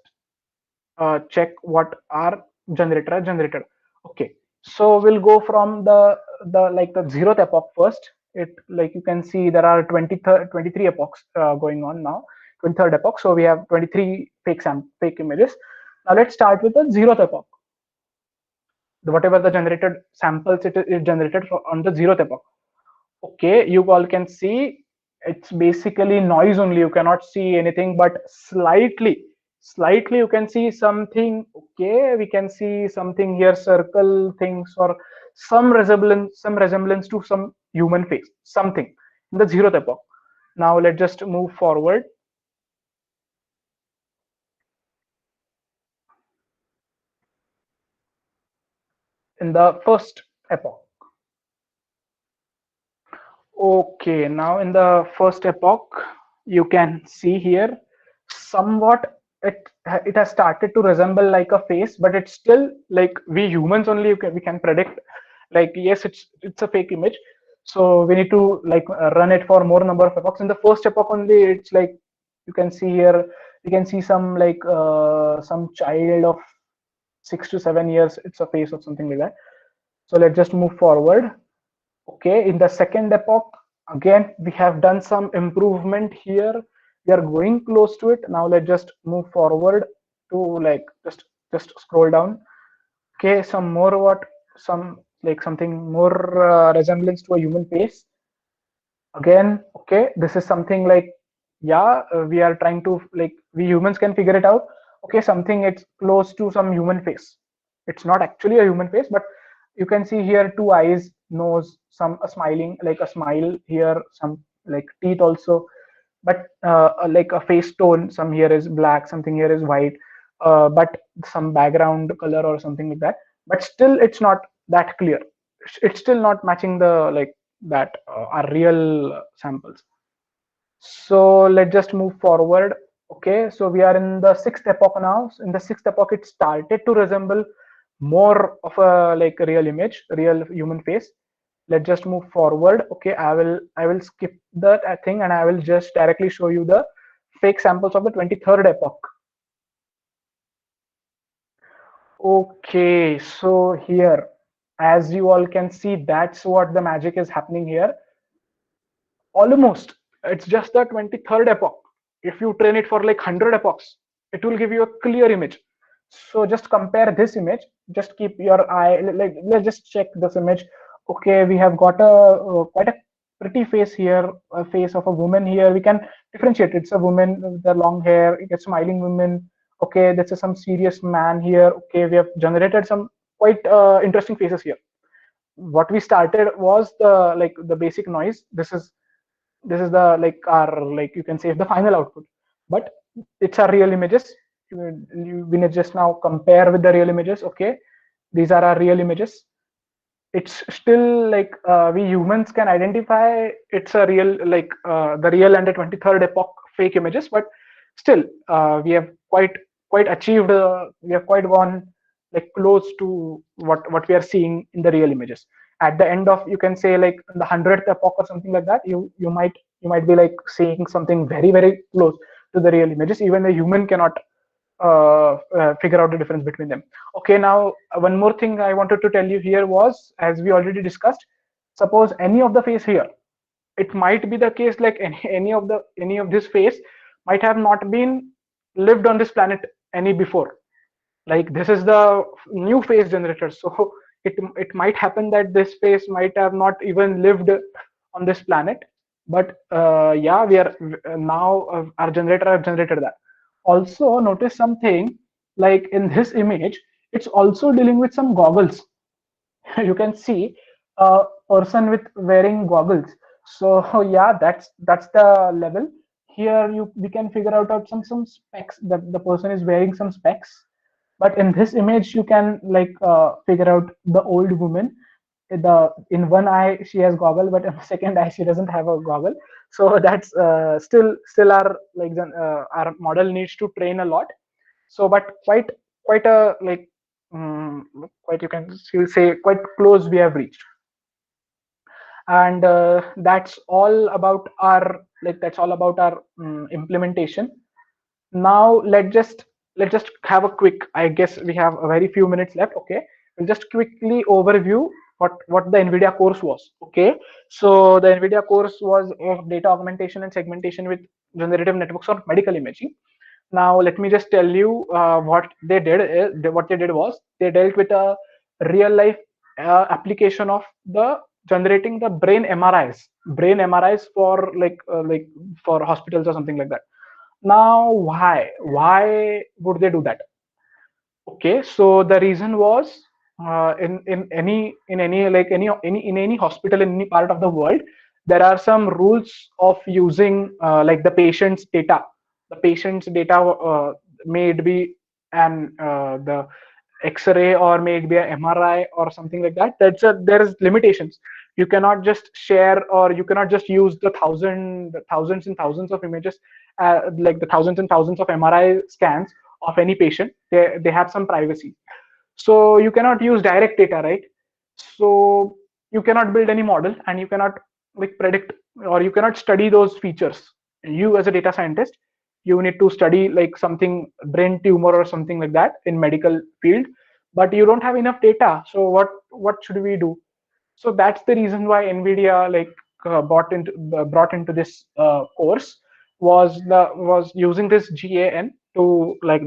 check what our generated. Okay, so we'll go from the 0th epoch first. It, like you can see, there are 23 epochs going on now. 23rd epoch, so we have 23 fake images. Now let's start with the 0th epoch. Whatever the generated samples it is generated on the 0th epoch. Okay, you all can see it's basically noise only. You cannot see anything, but slightly you can see something. Okay, we can see something here, circle things, or some resemblance to some human face, something in the 0th epoch. Now let's just move forward. In the first epoch. Okay, now in the first epoch, you can see here somewhat it has started to resemble like a face, but it's still like we humans only we can predict. Like yes, it's a fake image, so we need to like run it for more number of epochs. In the first epoch only, it's like you can see here, you can see some like some child of 6 to 7 years. It's a face or something like that. So let's just move forward. Okay, in the second epoch, again we have done some improvement here. We are going close to it. Now let's just move forward to like just scroll down. Okay, some more some like something more resemblance to a human face. Again, okay, this is something like, yeah, we are trying to, like, we humans can figure it out. Okay, something it's close to some human face. It's not actually a human face, but you can see here two eyes, nose, some a smiling, like a smile here, some like teeth also, but like a face tone, some here is black, something here is white, but some background color or something like that. But still it's not that clear. It's still not matching the like that are real samples. So let's just move forward. Okay, so we are in the sixth epoch now. In the sixth epoch, it started to resemble more of a like a real image, real human face. Let's just move forward. Okay, I will skip that thing, and I will just directly show you the fake samples of the 23rd epoch. Okay, so here, as you all can see, that's what the magic is happening here. Almost, it's just the 23rd epoch. If you train it for like 100 epochs, it will give you a clear image. So just compare this image. Just keep your eye, like let's just check this image. Okay, we have got a quite a pretty face here, a face of a woman here. We can differentiate. It's a woman with the long hair, it's a smiling woman. Okay, this is some serious man here. Okay, we have generated some quite interesting faces here. What we started was the like the basic noise. This is the like our, like you can say, the final output, but it's our real images. We need just now compare with the real images. Okay, these are our real images. It's still like we humans can identify it's a real, like the real and the 23rd epoch fake images, but still we have quite achieved, we have quite gone like close to what we are seeing in the real images. At the end of, you can say, like the 100th epoch or something like that, you might be like seeing something very close to the real images. Even a human cannot figure out the difference between them. Okay, now one more thing I wanted to tell you here was, as we already discussed, suppose any of the face here, it might be the case like any of this face might have not been lived on this planet any before. Like this is the new face generator, so it might happen that this face might have not even lived on this planet. But yeah, we are now our generator have generated that. Also notice something, like in this image, it's also dealing with some goggles. You can see a person with wearing goggles. So yeah, that's the level. Here we can figure out some specs, that the person is wearing some specs. But in this image you can like figure out the old woman. The in one eye she has goggle, but in the second eye she doesn't have a goggle. So that's still our like our model needs to train a lot. So but quite a like um, quite, you can still say, quite close we have reached. And that's all about our that's all about our implementation. Now let's just have a quick, I guess we have a very few minutes left. Okay, we'll just quickly overview what the NVIDIA course was. Okay, so the NVIDIA course was of data augmentation and segmentation with generative networks for medical imaging. Now let me just tell you what they did was they dealt with a real life application of the generating the brain MRIs for like for hospitals or something like that. Now why would they do that? Okay, so the reason was in any hospital in any part of the world, there are some rules of using like the patient's data may it be an the X-ray or may it be a MRI or something like that. There is limitations. You cannot just share, or you cannot just use the thousands and thousands of images, like the thousands and thousands of MRI scans of any patient. They have some privacy, so you cannot use direct data, right? So you cannot build any model, and you cannot like predict, or you cannot study those features. You as a data scientist, you need to study like something, brain tumor or something like that in medical field, but you don't have enough data. So what should we do? So that's the reason why NVIDIA brought into this course, was using this GAN to like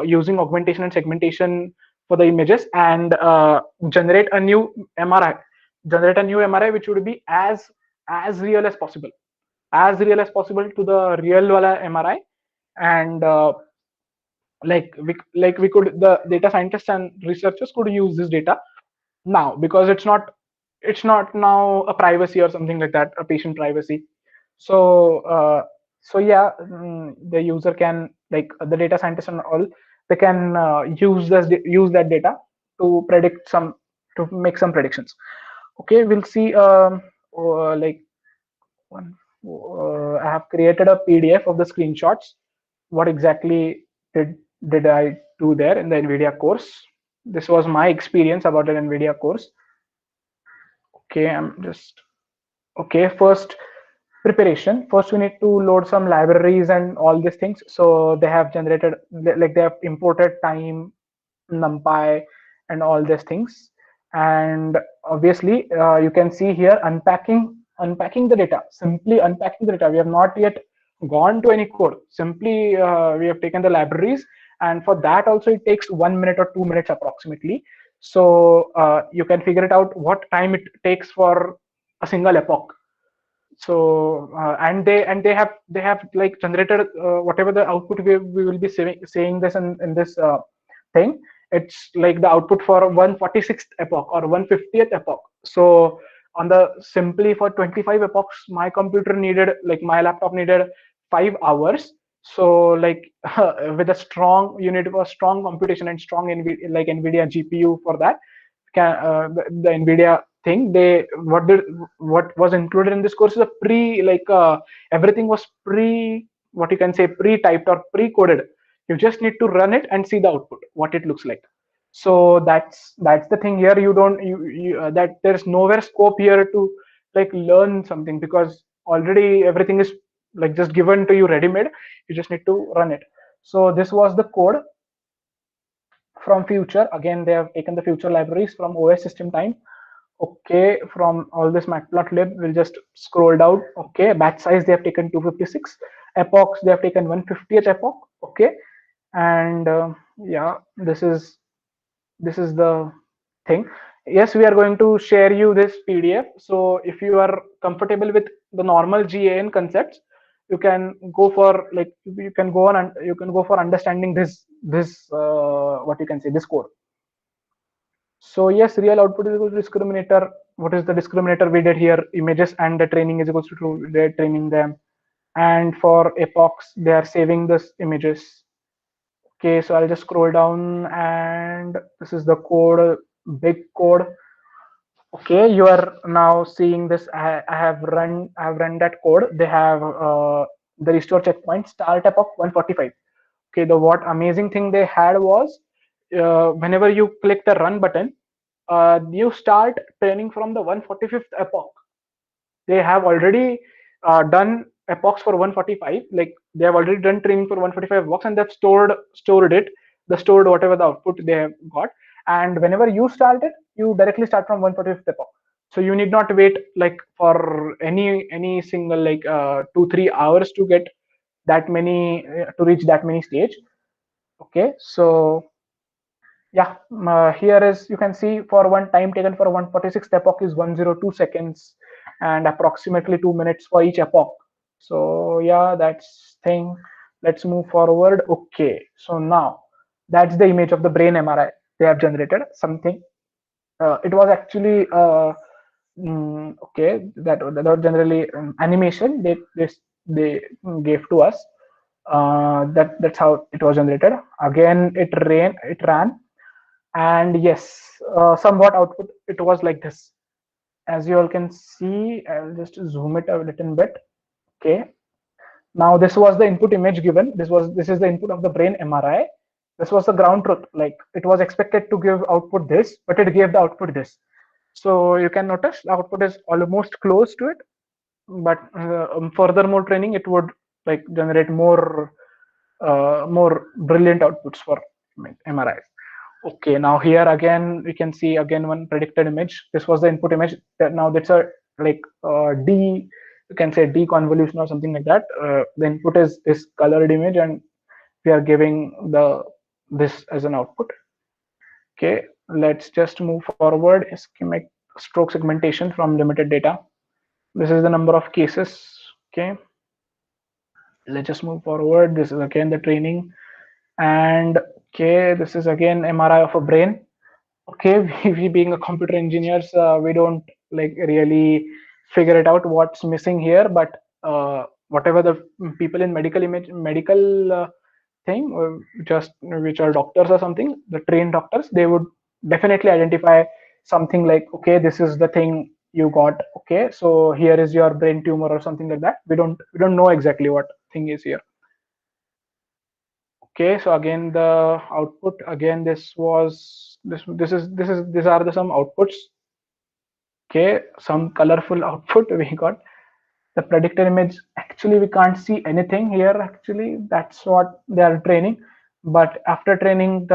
using augmentation and segmentation for the images, and generate a new MRI, which would be as real as possible, to the real wala MRI. And we could, the data scientists and researchers could use this data now, because it's not now a privacy or something like that, a patient privacy. So so yeah, the user can, like the data scientists and all, they can use that data to predict some, to make some predictions. Okay, we'll see like one I have created a PDF of the screenshots. What exactly did I do there in the NVIDIA course? This was my experience about an NVIDIA course. Okay, I'm just okay. Preparation. First, we need to load some libraries and all these things. So they have generated, like they have imported time, NumPy, and all these things. And obviously, you can see here unpacking the data. Simply unpacking the data. We have not yet gone to any code. Simply, we have taken the libraries, and for that also it takes 1 minute or 2 minutes approximately. So you can figure it out what time it takes for a single epoch. So and they have like generated whatever the output we will be saying this in this thing. It's like the output for 146th epoch or 150th epoch. So on the simply for 25 epochs, my computer needed, like my laptop needed 5 hours. So like with a strong, you need a strong computation and strong like NVIDIA GPU for that. The NVIDIA thing, what was included in this course is a everything was what you can say pre-typed or pre-coded. You just need to run it and see the output, what it looks like. So that's the thing here. You don't you that there's nowhere scope here to like learn something, because already everything is like just given to you ready made. You just need to run it. So this was the code from future. Again, they have taken the future libraries from OS system time. Okay, from all this matplotlib, we'll just scroll down. Okay, batch size they have taken 256, epochs they have taken 150th epoch. Okay, and yeah, this is the thing. yes, we are going to share you this PDF. So if you are comfortable with the normal GAN concepts, you can go for like you can go on and you can go for understanding this what you can say, this code. So yes, real output is equal to discriminator. What is the discriminator we did here? Images and the training is equal to true. They're training them. And for epochs, they are saving this images. Okay, so I'll just scroll down and this is the code, big code. Okay, you are now seeing this. I have run that code. They have the restore checkpoint start epoch 145. Okay, the what amazing thing they had was whenever you click the run button, you start training from the 145th epoch. They have already done epochs for 145. Like they have already done training for 145 epochs, and they've stored it, the stored whatever the output they have got. And whenever you start it, you directly start from 145th epoch. So you need not wait like for any single like 2-3 hours to get that many to reach that many stage. Okay, so yeah, here is you can see for one time taken for 146th epoch is 102 seconds and approximately 2 minutes for each epoch. So yeah, that's thing. Let's move forward. Okay, so now that's the image of the brain MRI they have generated. Something. It was actually okay. That was generally animation they gave to us. That's how it was generated. Again, it ran and yes, somewhat output it was like this. As you all can see, I'll just zoom it a little bit. Okay, now this was the input image given. This is the input of the brain MRI. This was the ground truth. Like it was expected to give output this, but it gave the output this. So you can notice the output is almost close to it, but furthermore training it would like generate more brilliant outputs for MRIs. Okay, now here again we can see again one predicted image. This was the input image. Now that's a like D, you can say D convolution or something like that. The input is this colored image, and we are giving the this as an output. Okay, let's just move forward. Schematic stroke segmentation from limited data. This is the number of cases. Okay, let's just move forward. This is again the training, and okay, this is again MRI of a brain. Okay, we being a computer engineers, we don't like really figure it out what's missing here, but whatever the people in medical thing, just which are doctors or something, the trained doctors, they would definitely identify something like, okay, this is the thing you got. Okay, so here is your brain tumor or something like that. We don't know exactly what thing is here. Okay, so again the output, again these are the some outputs. Okay, some colorful output we got. The predicted image, actually we can't see anything here. Actually that's what they are training, but after training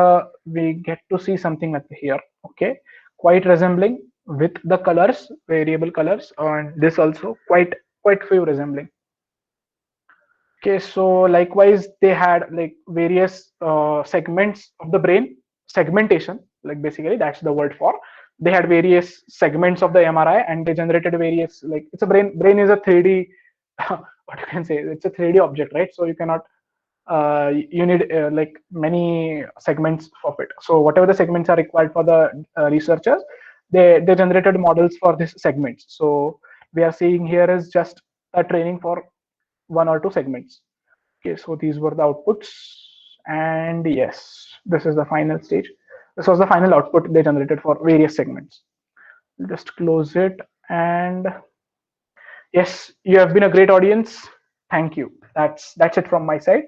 we get to see something like here. Okay, quite resembling with the colors, variable colors, and this also quite few resembling. Okay, so likewise they had like various segments of the brain, segmentation, like basically that's the word for. They had various segments of the MRI and they generated various, like it's a brain is a 3D what you can say, it's a 3D object, right? So you cannot you need like many segments of it. So whatever the segments are required for the researchers, they generated models for these segments. So we are seeing here is just a training for one or two segments. Okay, so these were the outputs, and yes, this is the final stage. This was the final output they generated for various segments. Just close it, and yes, you have been a great audience. Thank you. That's it from my side.